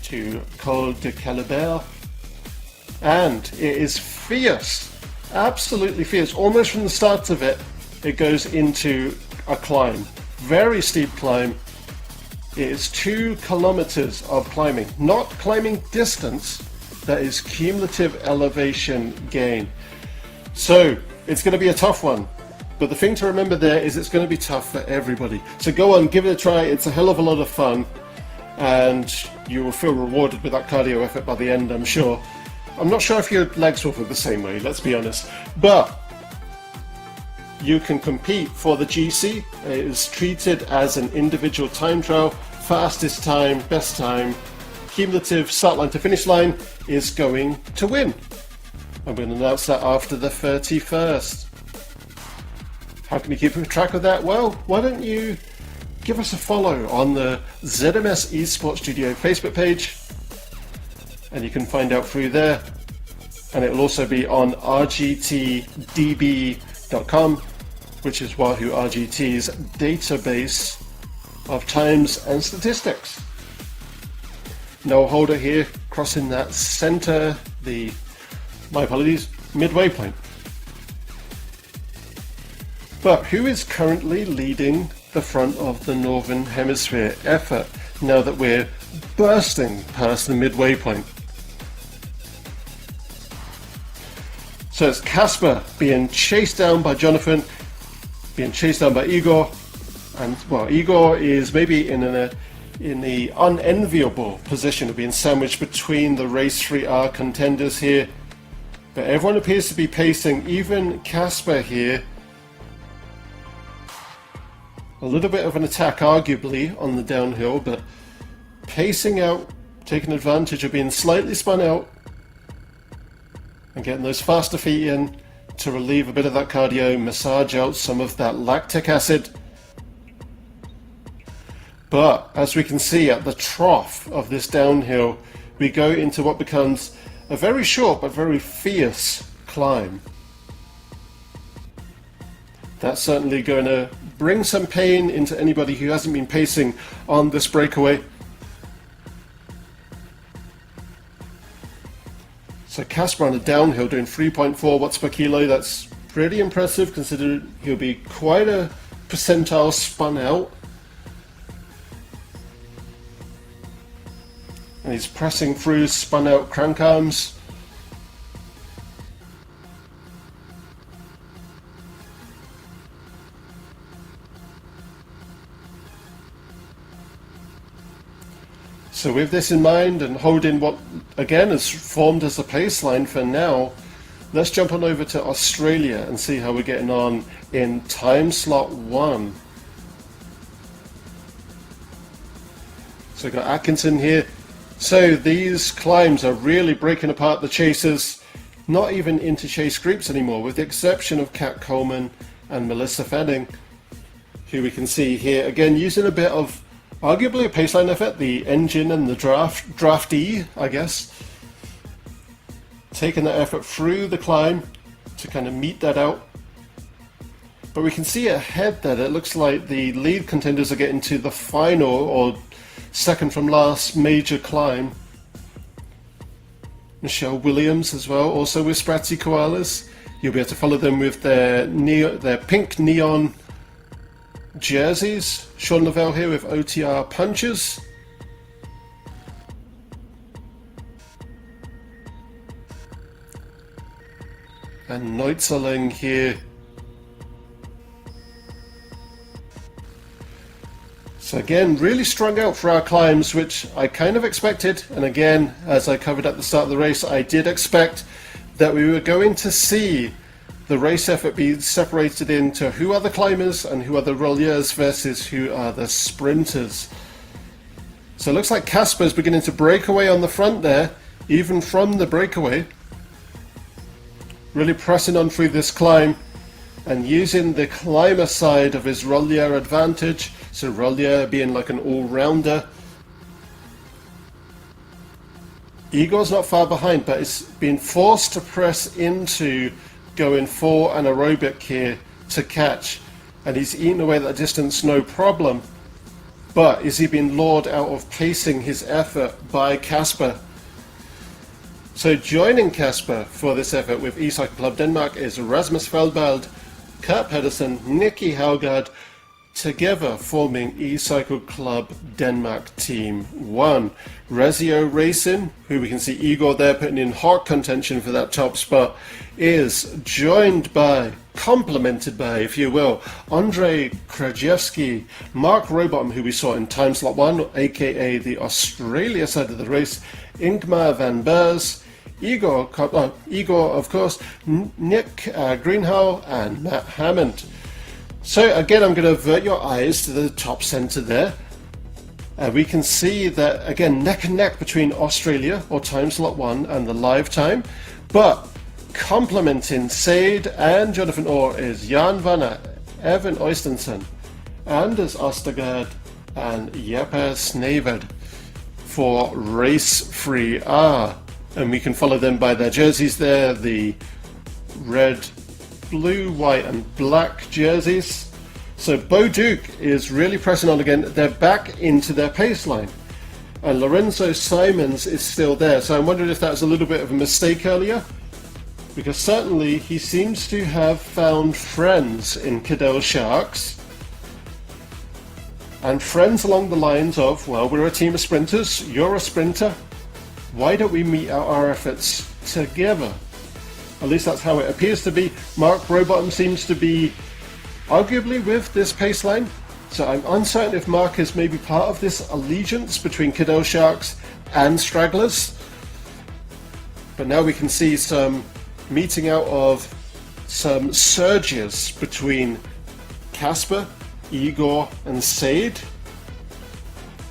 to Col de Calibert, and it is fierce, absolutely fierce. Almost from the start of it, it goes into a climb, very steep climb. It is 2 kilometers of climbing, not climbing distance, that is cumulative elevation gain. So it's going to be a tough one, but the thing to remember there is it's going to be tough for everybody. So go on, give it a try. It's a hell of a lot of fun, and you will feel rewarded with that cardio effort by the end, I'm sure. I'm not sure if your legs will feel the same way, let's be honest, but you can compete for the GC. It is treated as an individual time trial. Fastest time, best time, cumulative start line to finish line is going to win. I'm going to announce that after the 31st. How can you keep track of that? Well, why don't you give us a follow on the ZMS Esports Studio Facebook page, and you can find out through there. And it will also be on rgtdb.com, which is Wahoo RGT's database of times and statistics. Noah Holder here, crossing that center, midway point. But who is currently leading the front of the Northern Hemisphere effort now that we're bursting past the midway point? So it's Casper being chased down by Jonathan, being chased down by Igor, and well, Igor is maybe in the unenviable position of being sandwiched between the Race 3R contenders here. But everyone appears to be pacing, even Casper here. A little bit of an attack, arguably, on the downhill, but pacing out, taking advantage of being slightly spun out, and getting those faster feet in to relieve a bit of that cardio, massage out some of that lactic acid. But as we can see at the trough of this downhill, we go into what becomes a very short but very fierce climb. That's certainly going to bring some pain into anybody who hasn't been pacing on this breakaway. So Casper on a downhill doing 3.4 watts per kilo. That's pretty impressive considering he'll be quite a percentile spun out. And he's pressing through spun out crank arms. So with this in mind and holding what again is formed as a paceline for now, let's jump on over to Australia and see how we're getting on in time slot 1. So we've got Atkinson here. So these climbs are really breaking apart the chasers, not even into chase groups anymore, with the exception of Kat Coleman and Melissa Fanning, who we can see here again using a bit of arguably a paceline effort, the engine and the draftee, I guess, taking that effort through the climb to kind of meet that out. But we can see ahead that it looks like the lead contenders are getting to the final or second from last major climb. Michelle Williams as well, also with Spratzy Koalas. You'll be able to follow them with their pink neon jerseys. Sean Lavelle here with OTR punches. And Neutzeling here. So again, really strung out for our climbs, which I kind of expected. And again, as I covered at the start of the race, I did expect that we were going to see the race effort be separated into who are the climbers and who are the rollers versus who are the sprinters. So it looks like Casper's beginning to break away on the front there, even from the breakaway. Really pressing on through this climb and using the climber side of his roller advantage. So Rollier being like an all-rounder. Igor's not far behind, but it's been forced to press into going for anaerobic here to catch. And he's eaten away that distance no problem. But is he being lured out of pacing his effort by Casper? So joining Casper for this effort with E-Cycle Club Denmark is Rasmus Feldbald, Kurt Pedersen, Nicky Haugard, together forming E-Cycle Club Denmark Team 1. Rezio Racing, who we can see Igor there putting in hot contention for that top spot, is joined by, complemented by, if you will, Andrei Krajewski, Mark Rowbottom, who we saw in time slot 1, aka the Australia side of the race, Ingmar van Beers, Igor, of course, Nick Greenhow, and Matt Hammond. So again, I'm going to avert your eyes to the top centre there. We can see that, again, neck and neck between Australia, or time slot 1, and the live time. But complementing Sade and Jonathan Orr is Jan Vanna, Evan Oystensen, Anders Ostergaard, and Jeppe Sneverd for Race 3R. And we can follow them by their jerseys there, the red, blue, white and black jerseys. So Bo Duke is really pressing on again. They're back into their pace line. And Lorenzo Simons is still there. So I'm wondering if that was a little bit of a mistake earlier. Because certainly he seems to have found friends in Cadel Sharks. And friends along the lines of, well, we're a team of sprinters, you're a sprinter. Why don't we meet our efforts together? At least that's how it appears to be. Mark Rowbottom seems to be arguably with this pace line. So I'm uncertain if Mark is maybe part of this allegiance between Cadel Sharks and Stragglers. But now we can see some meeting out of some surges between Casper, Igor and Sade.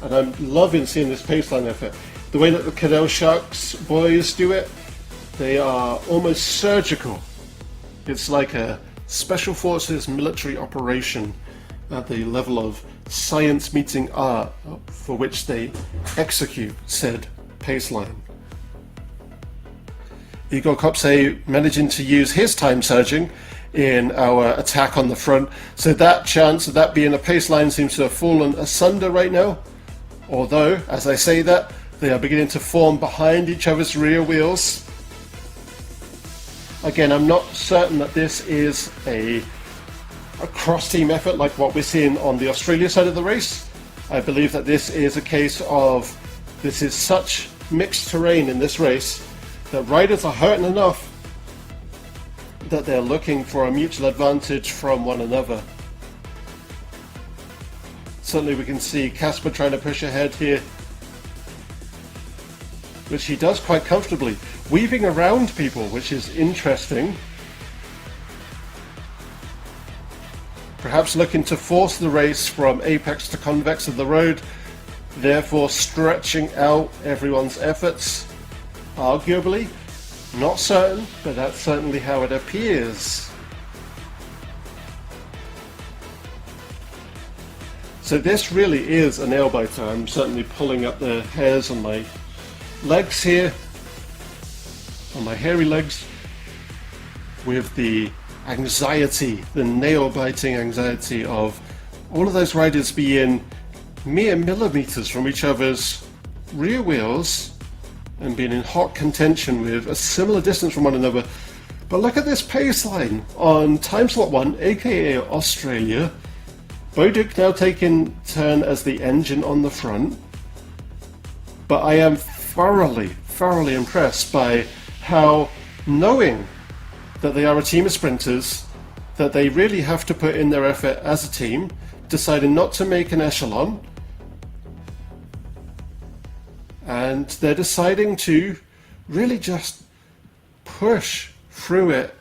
And I'm loving seeing this pace line effort. The way that the Cadel Sharks boys do it, they are almost surgical It's like a special forces military operation at the level of science meeting art, for which they execute said paceline. Igor Kopse managing to use his time surging in our attack on the front, so that chance of that being a paceline seems to have fallen asunder right now. Although, as I say that, they are beginning to form behind each other's rear wheels. Again, I'm not certain that this is a cross-team effort like what we're seeing on the Australia side of the race. I believe that this is a case of this is such mixed terrain in this race that riders are hurting enough that they're looking for a mutual advantage from one another. Certainly we can see Casper trying to push ahead here, which he does quite comfortably, weaving around people, which is interesting. Perhaps looking to force the race from apex to convex of the road, therefore stretching out everyone's efforts. Arguably, not certain, but that's certainly how it appears. So this really is a nail biter. I'm certainly pulling up the hairs on my legs here, on my hairy legs, with the anxiety, the nail-biting anxiety of all of those riders being mere millimeters from each other's rear wheels and being in hot contention with a similar distance from one another. But look at this pace line on time slot 1, aka Australia. Bodick now taking turn as the engine on the front. But I am thoroughly impressed by how, knowing that they are a team of sprinters, that they really have to put in their effort as a team, deciding not to make an echelon, and they're deciding to really just push through it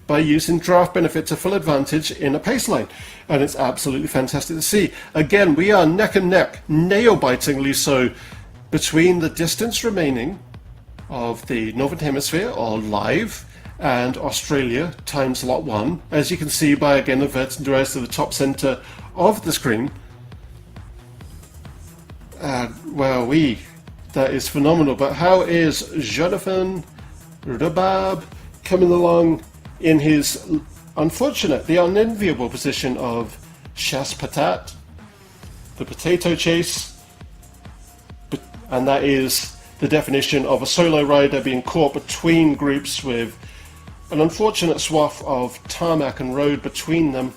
by using draft benefit to full advantage in a pace line. And it's absolutely fantastic to see. Again, we are neck and neck, nail-bitingly so, between the distance remaining of the Northern Hemisphere, or live, and Australia, time slot 1, as you can see by, again, adverting to us to the top center of the screen. Well, that is phenomenal. But how is Jonathan Rhubarb coming along in his unfortunate, the unenviable position of chasse patate, the potato chase, and that is the definition of a solo rider being caught between groups with an unfortunate swath of tarmac and road between them.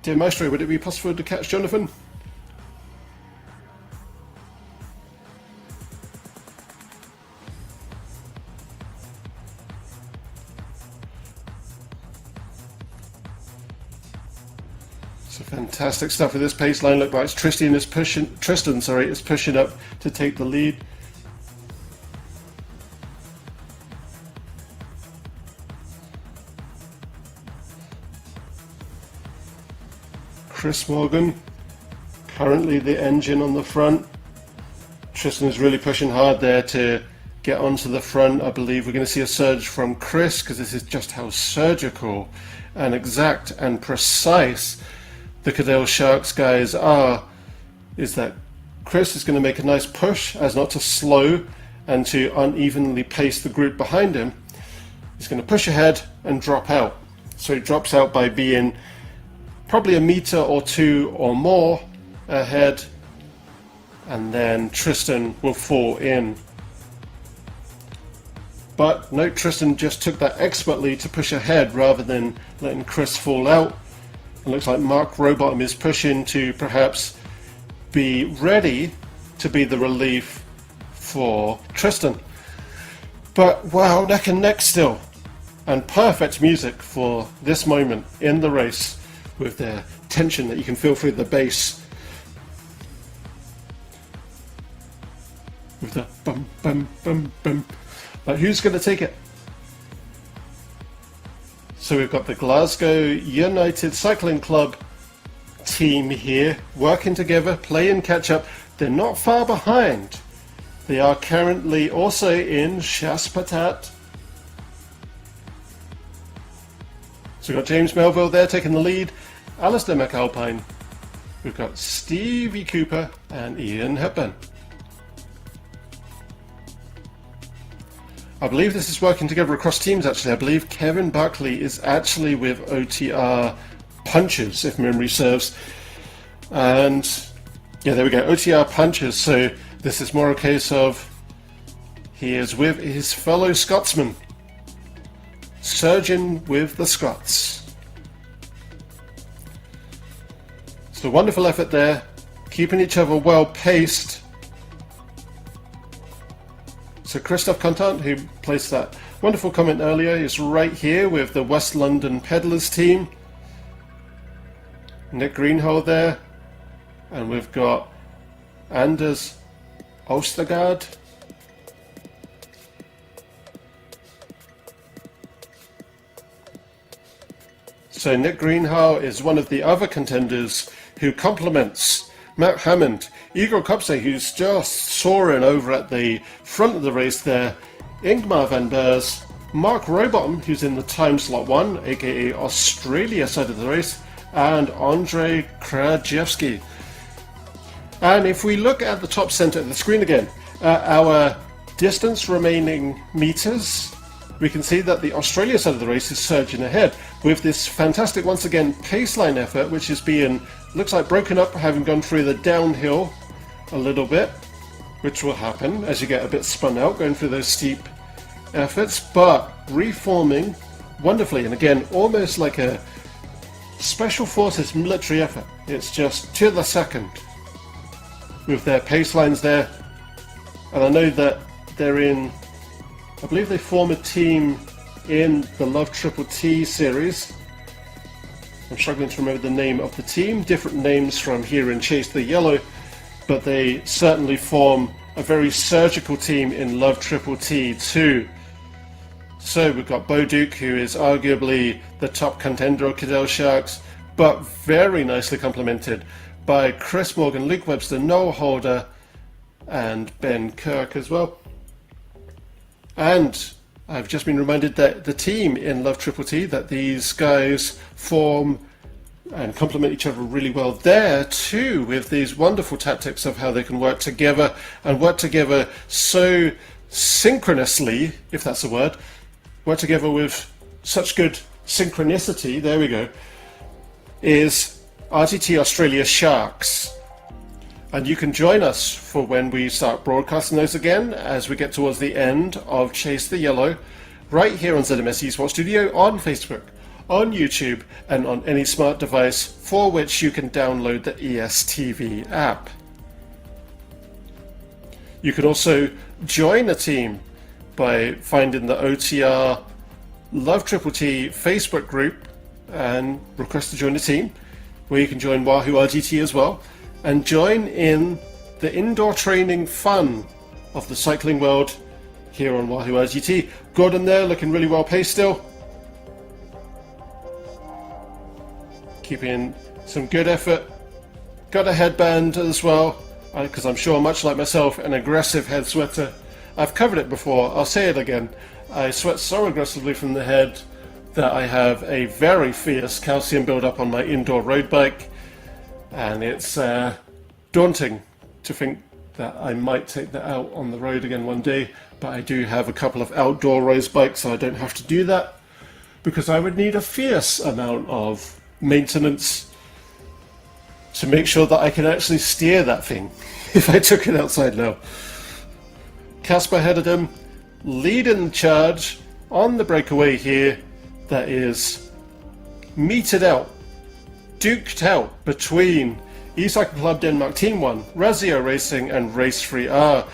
Dear Maestro, would it be possible to catch Jonathan? So fantastic stuff with this pace line. Look like Tristan is pushing up to take the lead. Chris Morgan, currently the engine on the front. Tristan is really pushing hard there to get onto the front. I believe we're going to see a surge from Chris, because this is just how surgical and exact and precise the Cadell Sharks guys are, is that Chris is going to make a nice push as not to slow and to unevenly pace the group behind him. He's going to push ahead and drop out. So he drops out by being probably a meter or two or more ahead, and then Tristan will fall in. But no, Tristan just took that expertly to push ahead rather than letting Chris fall out. It looks like Mark Rowbottom is pushing to perhaps be ready to be the relief for Tristan. But wow, neck and neck still. And perfect music for this moment in the race, with the tension that you can feel through the bass. With the bum, bum, bum, bum. But who's going to take it? So we've got the Glasgow United Cycling Club team here, working together, playing catch up. they're not far behind. They are currently also in Chasse Patate. So we've got James Melville there taking the lead, Alistair McAlpine. We've got Stevie Cooper and Ian Hepburn. I believe this is working together across teams actually. I believe Kevin Buckley is actually with OTR Punches, if memory serves. And yeah, there we go, OTR Punches. So this is more a case of he is with his fellow Scotsman, surging with the Scots. So wonderful effort there, keeping each other well paced. So Christophe Contant, who placed that wonderful comment earlier, is right here with the West London Peddlers team. Nick Greenhalgh there. And we've got Anders Ostergaard. So Nick Greenhalgh is one of the other contenders who complements Matt Hammond. Igor Kopse, who's just soaring over at the front of the race there. Ingmar van Beers. Mark Rowbottom, who's in the time slot 1, aka Australia side of the race. And Andrei Krajewski. And if we look at the top center of the screen again, our distance remaining meters, we can see that the Australia side of the race is surging ahead with this fantastic, once again, paceline effort, which is being, looks like broken up, having gone through the downhill a little bit, which will happen as you get a bit spun out, going through those steep efforts, but reforming wonderfully. And again, almost like a special forces military effort. It's just to the second with their pacelines there. And I know that they're in, I believe they form a team in the Love Triple T series. I'm struggling to remember the name of the team, different names from here in Chase the Yellow, but they certainly form a very surgical team in Love Triple T too. So we've got Bo Duke, who is arguably the top contender of Cadel Sharks, but very nicely complemented by Chris Morgan, Luke Webster, Noel Holder, and Ben Kirk as well. And I've just been reminded that the team in Love Triple T, that these guys form and complement each other really well there too, with these wonderful tactics of how they can work together and work together so synchronously, if that's a word, work together with such good synchronicity, there we go, is RTT Australia Sharks. And you can join us for when we start broadcasting those again as we get towards the end of Chase the Yellow, right here on ZMS Esports Studio, on Facebook, on YouTube, and on any smart device for which you can download the ESTV app. You can also join a team by finding the OTR Love Triple T Facebook group and request to join the team, where you can join Wahoo RGT as well, and join in the indoor training fun of the cycling world here on Wahoo RGT. Gordon there, looking really well paced still. Keeping some good effort. Got a headband as well, because I'm sure, much like myself, an aggressive head sweater. I've covered it before, I'll say it again. I sweat so aggressively from the head that I have a very fierce calcium buildup on my indoor road bike, and it's daunting to think that I might take that out on the road again one day, but I do have a couple of outdoor race bikes, so I don't have to do that, because I would need a fierce amount of maintenance to make sure that I can actually steer that thing if I took it outside now. Casper Hederdum leading the charge on the breakaway here, that is meted out, duked out between E-Cycle Club Denmark Team 1, Razio Racing and Race 3R.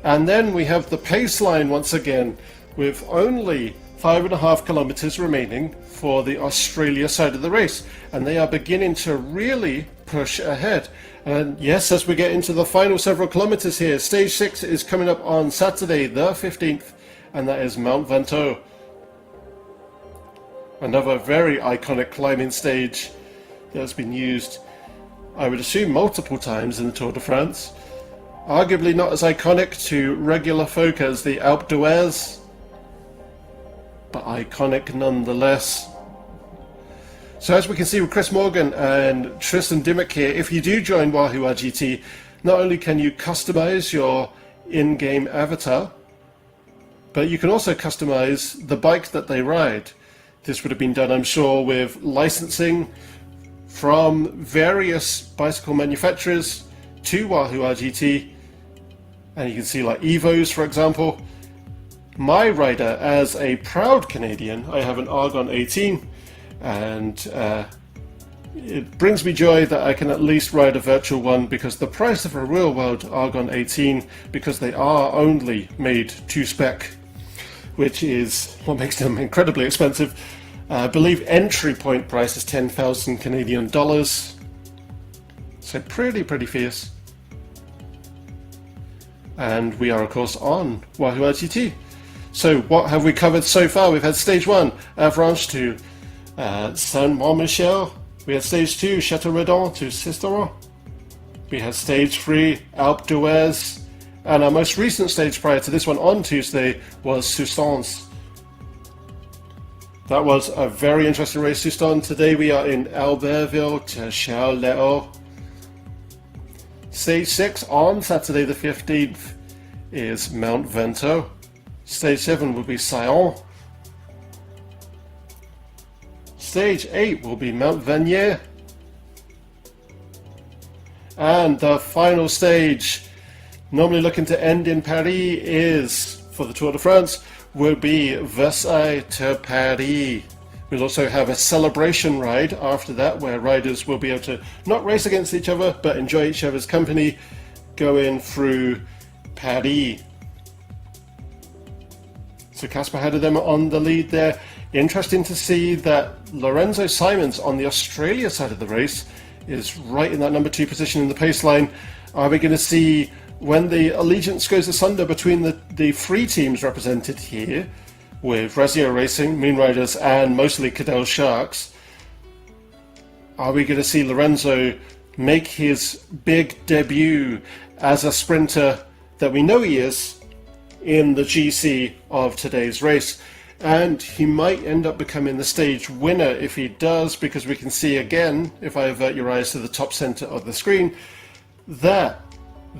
And then we have the pace line once again, with only 5.5 kilometers remaining for the Australia side of the race, and they are beginning to really push ahead. And yes, as we get into the final several kilometers here, stage 6 is coming up on Saturday the 15th, and that is Mount Ventoux. Another very iconic climbing stage that has been used, I would assume, multiple times in the Tour de France. Arguably not as iconic to regular folk as the Alpe d'Huez, but iconic nonetheless. So as we can see with Chris Morgan and Tristan Dimmock here, if you do join Wahoo RGT, not only can you customize your in-game avatar, but you can also customize the bike that they ride. This would have been done, I'm sure, with licensing from various bicycle manufacturers to Wahoo RGT. And you can see like Evos, for example. My rider, as a proud Canadian, I have an Argon 18, and it brings me joy that I can at least ride a virtual one, because the price of a real world Argon 18, because they are only made to spec, which is what makes them incredibly expensive. I believe entry point price is 10,000 Canadian dollars. So pretty fierce. And we are of course on Wahoo RGT. So what have we covered so far? We've had stage 1, Avranches to Saint-Mont-Michel. We had stage 2, Château-Redon to Sisteron. We had stage 3, Alpe d'Huez. And our most recent stage prior to this one on Tuesday was Soustons. That was a very interesting race, Soustons. Today we are in Albertville to Charles-les-Hauts. Stage 6 on Saturday the 15th is Mount Ventoux. Stage 7 will be Sion. Stage 8 will be Mount Vanier. And the final stage, normally looking to end in Paris, is, for the Tour de France, will be Versailles to Paris. We'll also have a celebration ride after that, where riders will be able to not race against each other, but enjoy each other's company going through Paris. So Casper had them on the lead there. Interesting to see that Lorenzo Simons on the Australia side of the race is right in that number 2 position in the pace line. Are we going to see, when the allegiance goes asunder between the three teams represented here, with Razio Racing, Moon Riders, and mostly Cadel Sharks, are we going to see Lorenzo make his big debut as a sprinter that we know he is in the GC of today's race? And he might end up becoming the stage winner if he does, because we can see again, if I avert your eyes to the top center of the screen, that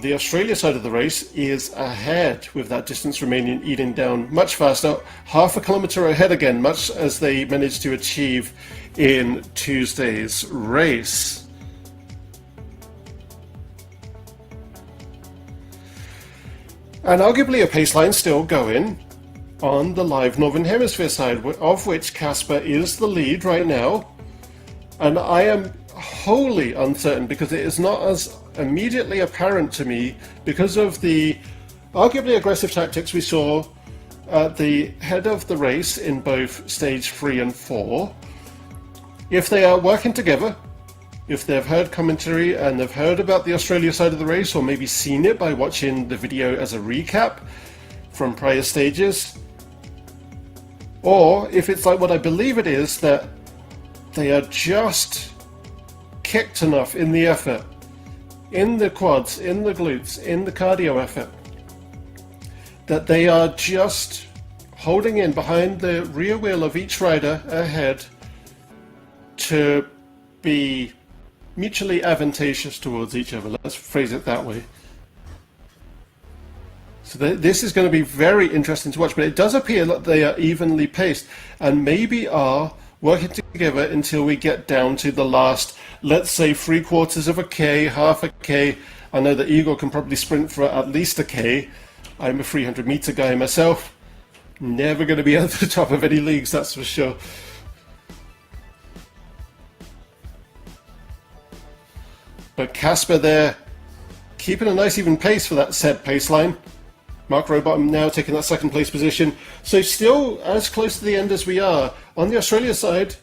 the Australia side of the race is ahead, with that distance remaining eating down much faster, half a kilometer ahead again, much as they managed to achieve in Tuesday's race. And arguably a pace line still going on the live Northern Hemisphere side, of which Casper is the lead right now. And I am wholly uncertain, because it is not as immediately apparent to me, because of the arguably aggressive tactics we saw at the head of the race in both stage 3 and 4. If they are working together, if they've heard commentary and they've heard about the Australia side of the race, or maybe seen it by watching the video as a recap from prior stages, or if it's like what I believe it is, that they are just kicked enough in the effort, in the quads, in the glutes, in the cardio effort, that they are just holding in behind the rear wheel of each rider ahead to be mutually advantageous towards each other. Let's phrase it that way. So this is going to be very interesting to watch, but it does appear that they are evenly paced, and maybe are working together until we get down to the last, let's say, 3/4 of a K, half a K. I know that Igor can probably sprint for at least a K. I'm a 300 meter guy myself. Never going to be at the top of any leagues, that's for sure. But Casper there, keeping a nice even pace for that set pace line. Mark Rowbottom now taking that second place position. So still as close to the end as we are. On the Australia side,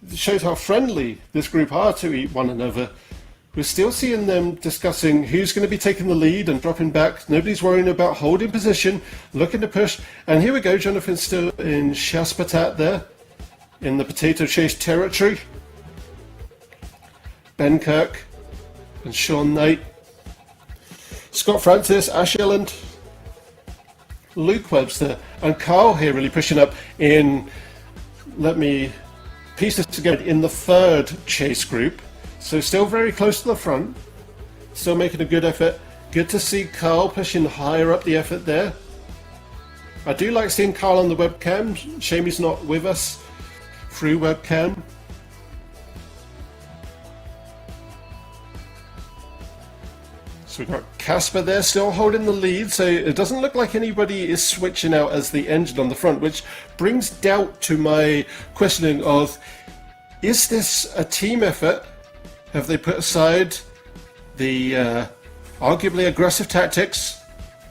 it shows how friendly this group are to one another. We're still seeing them discussing who's going to be taking the lead and dropping back. Nobody's worrying about holding position, looking to push. And here we go, Jonathan still in Chasse Patate there, in the potato chase territory. Ben Kirk and Sean Knight Scott Francis, Ash Elland, Luke Webster, and Carl here really pushing up in, let me piece this together, in the third chase group. So still very close to the front, still making a good effort. Good to see Carl pushing higher up the effort there. I do like seeing Carl on the webcam. Shame he's not with us through webcam. So we've got Casper there still holding the lead, so it doesn't look like anybody is switching out as the engine on the front, which brings doubt to my questioning of, is this a team effort? Have they put aside the arguably aggressive tactics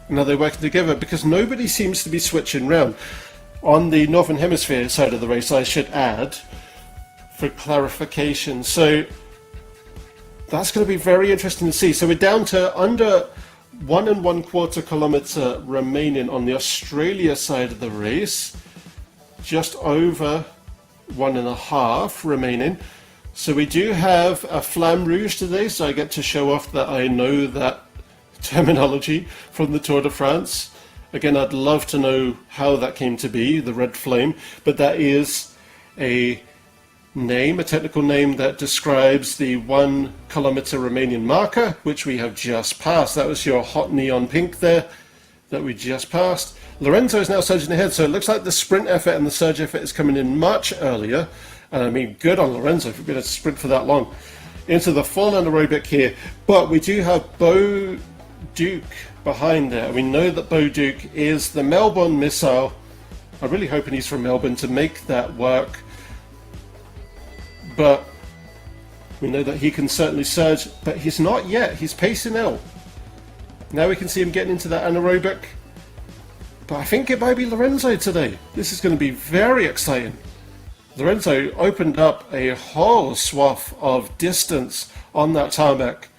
and are they working together? Because nobody seems to be switching round. On the Northern Hemisphere side of the race, I should add, for clarification. So that's going to be very interesting to see. So we're down to under 1 1/4 kilometre remaining on the Australia side of the race. Just over 1.5 remaining. So we do have a Flamme Rouge today, so I get to show off that I know that terminology from the Tour de France. Again, I'd love to know how that came to be, the red flame, but that is a name, a technical name that describes the 1 kilometre remaining marker, which we have just passed. That was your hot neon pink there that we just passed. Lorenzo is now surging ahead, so it looks like the sprint effort and the surge effort is coming in much earlier. And I mean, good on Lorenzo for being able to sprint for that long. Into the full anaerobic here, but we do have Bo Duke behind there. We know that Bo Duke is the Melbourne missile. I'm really hoping he's from Melbourne to make that work. But we know that he can certainly surge, but he's not yet. He's pacing out. Now we can see him getting into that anaerobic. But I think it might be Lorenzo today. This is going to be very exciting. Lorenzo opened up a whole swath of distance on that tarmac.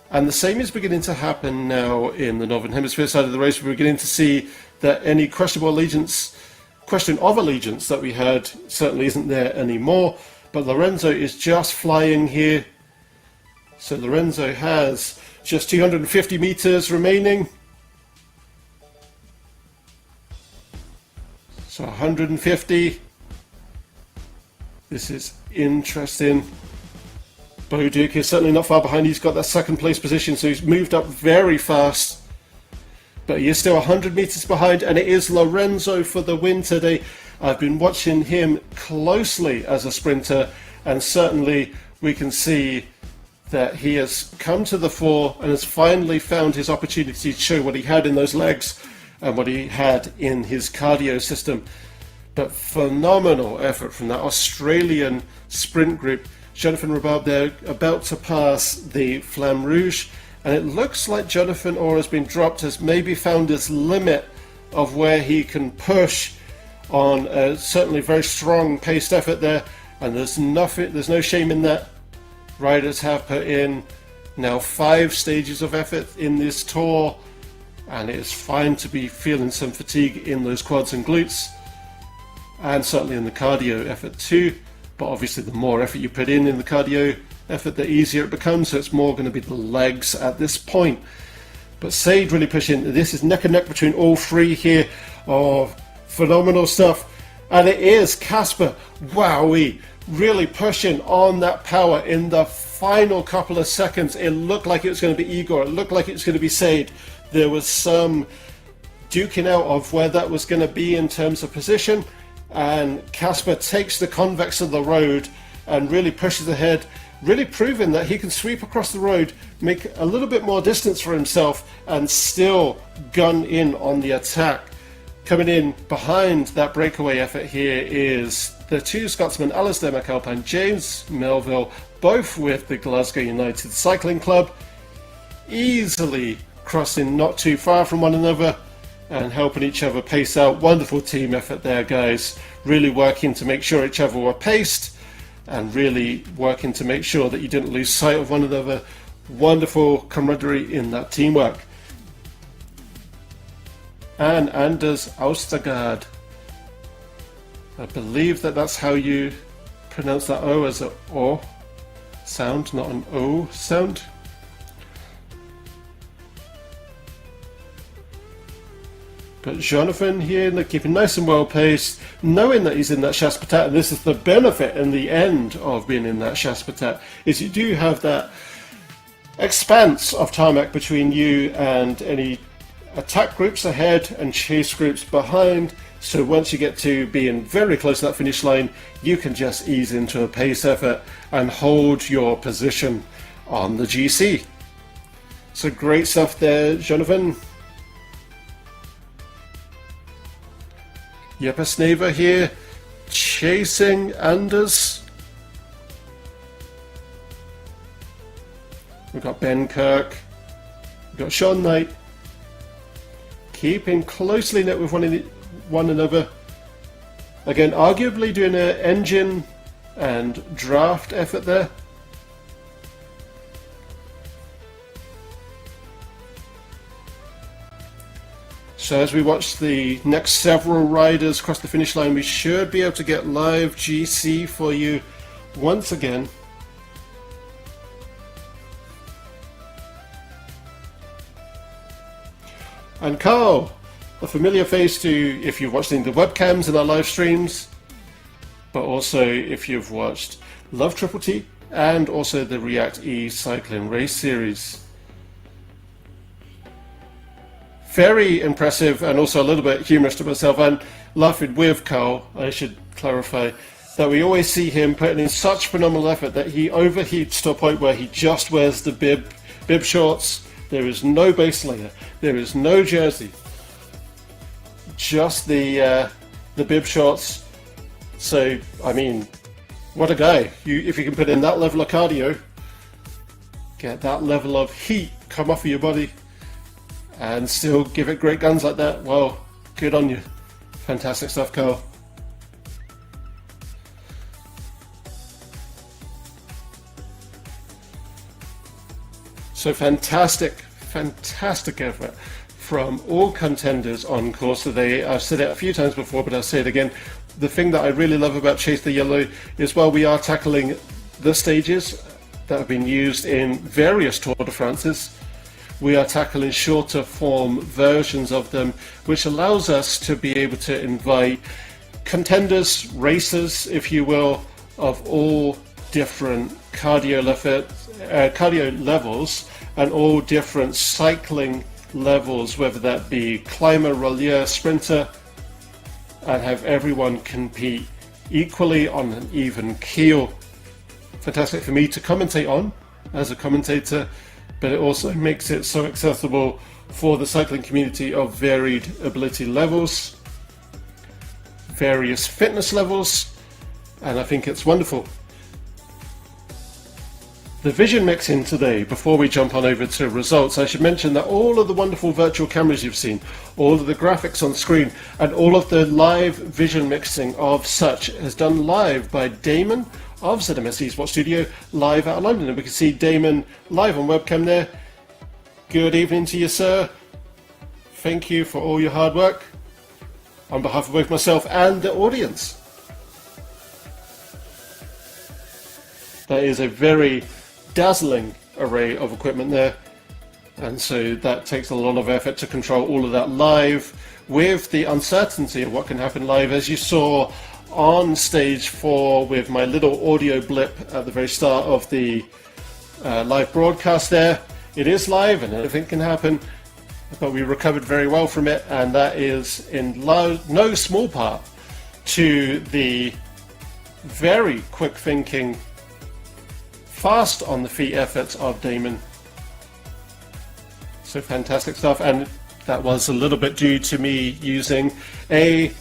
And the same is beginning to happen now in the Northern Hemisphere side of the race. We're beginning to see that any question of allegiance that we had certainly isn't there anymore. But Lorenzo is just flying here. So Lorenzo has just 250 meters remaining. So 150. This is interesting. Bo Duke is certainly not far behind. He's got that second place position, so he's moved up very fast. But he is still 100 meters behind, and it is Lorenzo for the win today. I've been watching him closely as a sprinter, and certainly we can see that he has come to the fore and has finally found his opportunity to show what he had in those legs and what he had in his cardio system. But phenomenal effort from that Australian sprint group. Jonathan Rhubarb there about to pass the Flamme Rouge, and it looks like Jonathan Orr has been dropped, has maybe found his limit of where he can push on a certainly very strong paced effort there, and there's no shame in that. Riders have put in now 5 stages of effort in this tour, and it is fine to be feeling some fatigue in those quads and glutes, and certainly in the cardio effort too. But obviously the more effort you put in the cardio effort, the easier it becomes, so it's more going to be the legs at this point. But Sade really pushing. This is neck and neck between all three here. Oh, phenomenal stuff. And it is Casper, wowee, really pushing on that power in the final couple of seconds. It looked like it was going to be Igor, it looked like it was going to be Sade. There was some duking out of where that was going to be in terms of position, and Casper takes the convex of the road and really pushes ahead, really proving that he can sweep across the road, make a little bit more distance for himself, and still gun in on the attack. Coming in behind that breakaway effort here is the two Scotsmen, Alasdair McAlpine, James Melville, both with the Glasgow United Cycling Club, easily crossing not too far from one another and helping each other pace out. Wonderful team effort there, guys. Really working to make sure each other were paced and really working to make sure that you didn't lose sight of one another. Wonderful camaraderie in that teamwork. And Anders Austergaard. I believe that that's how you pronounce that O as an O sound, not an O sound. Got Jonathan here, keeping nice and well paced, knowing that he's in that chasse patate, and this is the benefit in the end of being in that chasse patate, is you do have that expanse of tarmac between you and any attack groups ahead and chase groups behind. So once you get to being very close to that finish line, you can just ease into a pace effort and hold your position on the GC. So great stuff there, Jonathan. Jeppe Snever here, chasing Anders. We've got Ben Kirk. We've got Sean Knight. Keeping closely knit with one another. Again, arguably doing an engine and draft effort there. So as we watch the next several riders cross the finish line, we should be able to get live GC for you once again. And Carl, a familiar face to if you've watched any of the webcams in our live streams, but also if you've watched Love Triple T and also the React E Cycling Race Series. Very impressive, and also a little bit humorous to myself, and laughing with Carl, I should clarify, that we always see him putting in such phenomenal effort that he overheats to a point where he just wears the bib shorts. There is no base layer, there is no jersey, just the bib shorts. So, I mean, what a guy. If you can put in that level of cardio, get that level of heat come off of your body, and still give it great guns like that, well, good on you. Fantastic stuff, Carl. So fantastic effort from all contenders on course today. I've said it a few times before, but I'll say it again. The thing that I really love about Chase the Yellow is while we are tackling the stages that have been used in various Tour de France's, we are tackling shorter form versions of them, which allows us to be able to invite contenders, racers, if you will, of all different cardio levels and all different cycling levels, whether that be climber, rolleur, sprinter, and have everyone compete equally on an even keel. Fantastic for me to commentate on as a commentator, but it also makes it so accessible for the cycling community of varied ability levels, various fitness levels, and I think it's wonderful. The vision mixing today, before we jump on over to results, I should mention that all of the wonderful virtual cameras you've seen, all of the graphics on screen, and all of the live vision mixing of such is done live by Damon of ZMS Esports Studio, live out of London. And we can see Damon live on webcam there. Good evening to you, sir. Thank you for all your hard work on behalf of both myself and the audience. That is a very dazzling array of equipment there, and so that takes a lot of effort to control all of that live with the uncertainty of what can happen live, as you saw on stage 4 with my little audio blip at the very start of the live broadcast there. It is live and anything can happen, but we recovered very well from it, and that is in no small part to the very quick thinking, fast on the feet efforts of Damon. So fantastic stuff, and that was a little bit due to me using a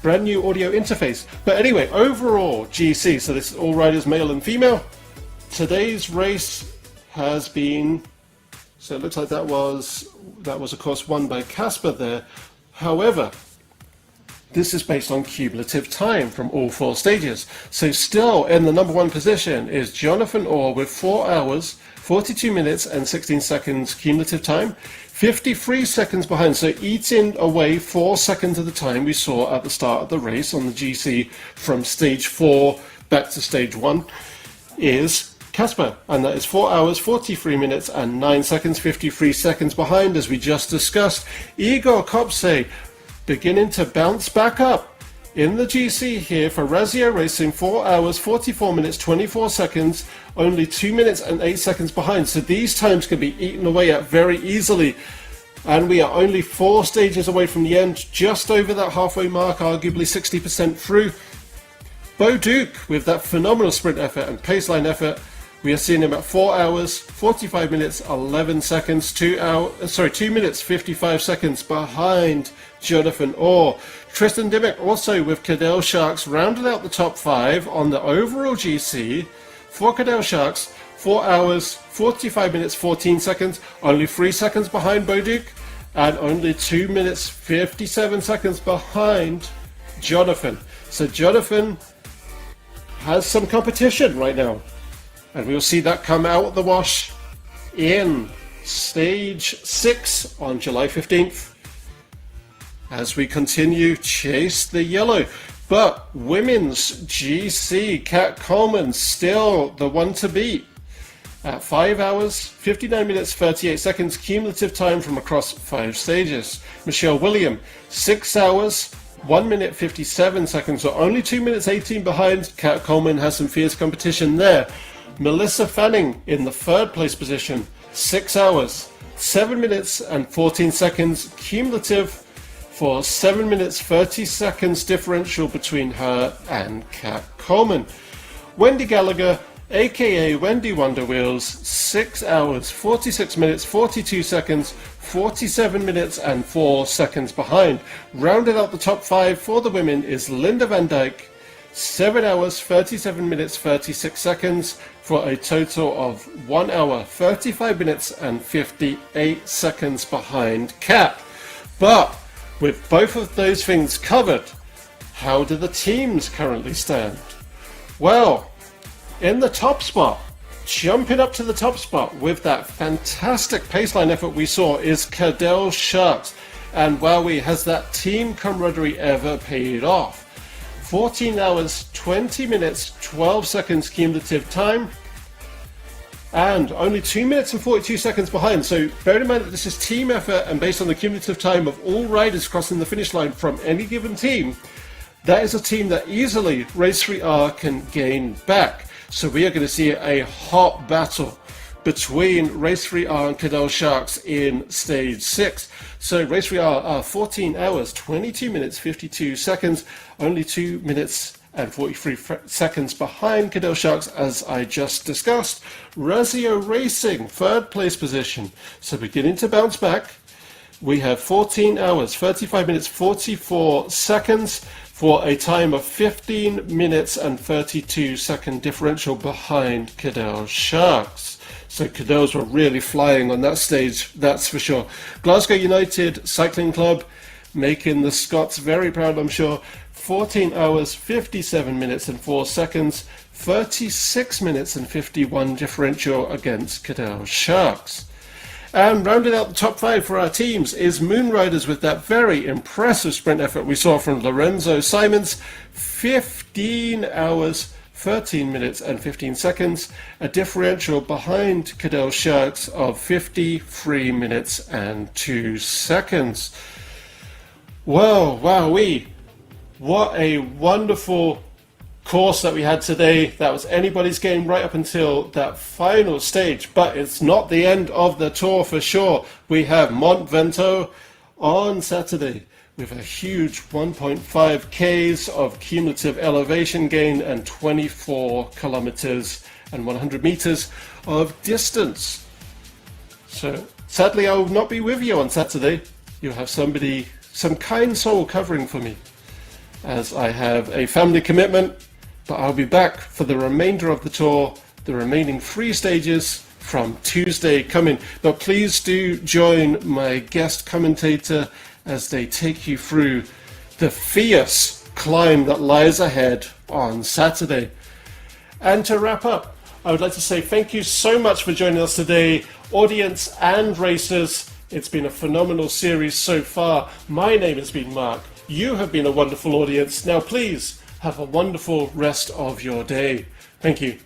brand new audio interface. But anyway, overall GC, so this is all riders male and female. Today's race has been, so it looks like that was of course won by Casper there. However, this is based on cumulative time from all 4 stages. So still in the number 1 position is Jonathan Orr with 4 hours, 42 minutes and 16 seconds cumulative time. 53 seconds behind, so eating away 4 seconds of the time we saw at the start of the race on the GC from stage 4 back to stage 1 is Casper, and that is 4 hours, 43 minutes and 9 seconds, 53 seconds behind, as we just discussed. Igor Kopse beginning to bounce back up in the GC here for Razio Racing, 4 hours, 44 minutes, 24 seconds, only 2 minutes and 8 seconds behind. So these times can be eaten away at very easily. And we are only 4 stages away from the end, just over that halfway mark, arguably 60% through. Bo Duke, with that phenomenal sprint effort and paceline effort, we are seeing him at 4 hours, 45 minutes, 11 seconds, 2 minutes, 55 seconds behind Jonathan Orr. Tristan Dimmick also with Cadel Sharks rounded out the top 5 on the overall GC for Cadel Sharks. 4 hours, 45 minutes, 14 seconds, only 3 seconds behind Bo Duke, and only 2 minutes, 57 seconds behind Jonathan. So Jonathan has some competition right now. And we'll see that come out of the wash in Stage 6 on July 15th as we continue Chase the Yellow. But women's GC, Kat Coleman still the one to beat at 5 hours, 59 minutes, 38 seconds cumulative time from across 5 stages. Michelle William, 6 hours, 1 minute 57 seconds, so only 2 minutes 18 behind. Kat Coleman has some fierce competition there. Melissa Fanning in the 3rd place position, 6 hours, 7 minutes and 14 seconds cumulative for 7 minutes 30 seconds differential between her and Kat Coleman. Wendy Gallagher, aka Wendy Wonder Wheels, 6 hours, 46 minutes, 42 seconds, 47 minutes and 4 seconds behind. Rounded out the top 5 for the women is Linda Van Dyke, 7 hours, 37 minutes, 36 seconds for a total of 1 hour, 35 minutes and 58 seconds behind Kat. But with both of those things covered, how do the teams currently stand? Well, in the top spot, jumping up to the top spot with that fantastic paceline effort we saw is Cadel Sharks. And wowee, has that team camaraderie ever paid off? 14 hours, 20 minutes, 12 seconds cumulative time, and only 2 minutes and 42 seconds behind. So bear in mind that this is team effort, and based on the cumulative time of all riders crossing the finish line from any given team, that is a team that easily Race 3R can gain back. So we are going to see a hot battle between Race 3R and Cadel Sharks in Stage 6. So Race 3R are 14 hours, 22 minutes, 52 seconds, only 2 minutes and 43 seconds behind Cadel Sharks, as I just discussed. Razio Racing, 3rd place position. So beginning to bounce back. We have 14 hours, 35 minutes, 44 seconds for a time of 15 minutes and 32 second differential behind Cadel Sharks. So Cadels were really flying on that stage, that's for sure. Glasgow United Cycling Club making the Scots very proud, I'm sure. 14 hours, 57 minutes and 4 seconds, 36 minutes and 51 differential against Cadel Sharks. And rounding out the top 5 for our teams is Moon Riders with that very impressive sprint effort we saw from Lorenzo Simons. 15 hours, 13 minutes and 15 seconds, a differential behind Cadel Sharks of 53 minutes and 2 seconds. Whoa, wowee. What a wonderful course that we had today. That was anybody's game right up until that final stage, but it's not the end of the tour for sure. We have Mont Ventoux on Saturday with a huge 1.5 Ks of cumulative elevation gain and 24 kilometers and 100 meters of distance. So sadly I will not be with you on Saturday. You'll have somebody, some kind soul covering for me, as I have a family commitment. But I'll be back for the remainder of the tour, the remaining 3 stages from Tuesday coming. But please do join my guest commentator as they take you through the fierce climb that lies ahead on Saturday. And to wrap up, I would like to say thank you so much for joining us today, audience and racers. It's been a phenomenal series so far. My name has been Mark. You have been a wonderful audience. Now please have a wonderful rest of your day. Thank you.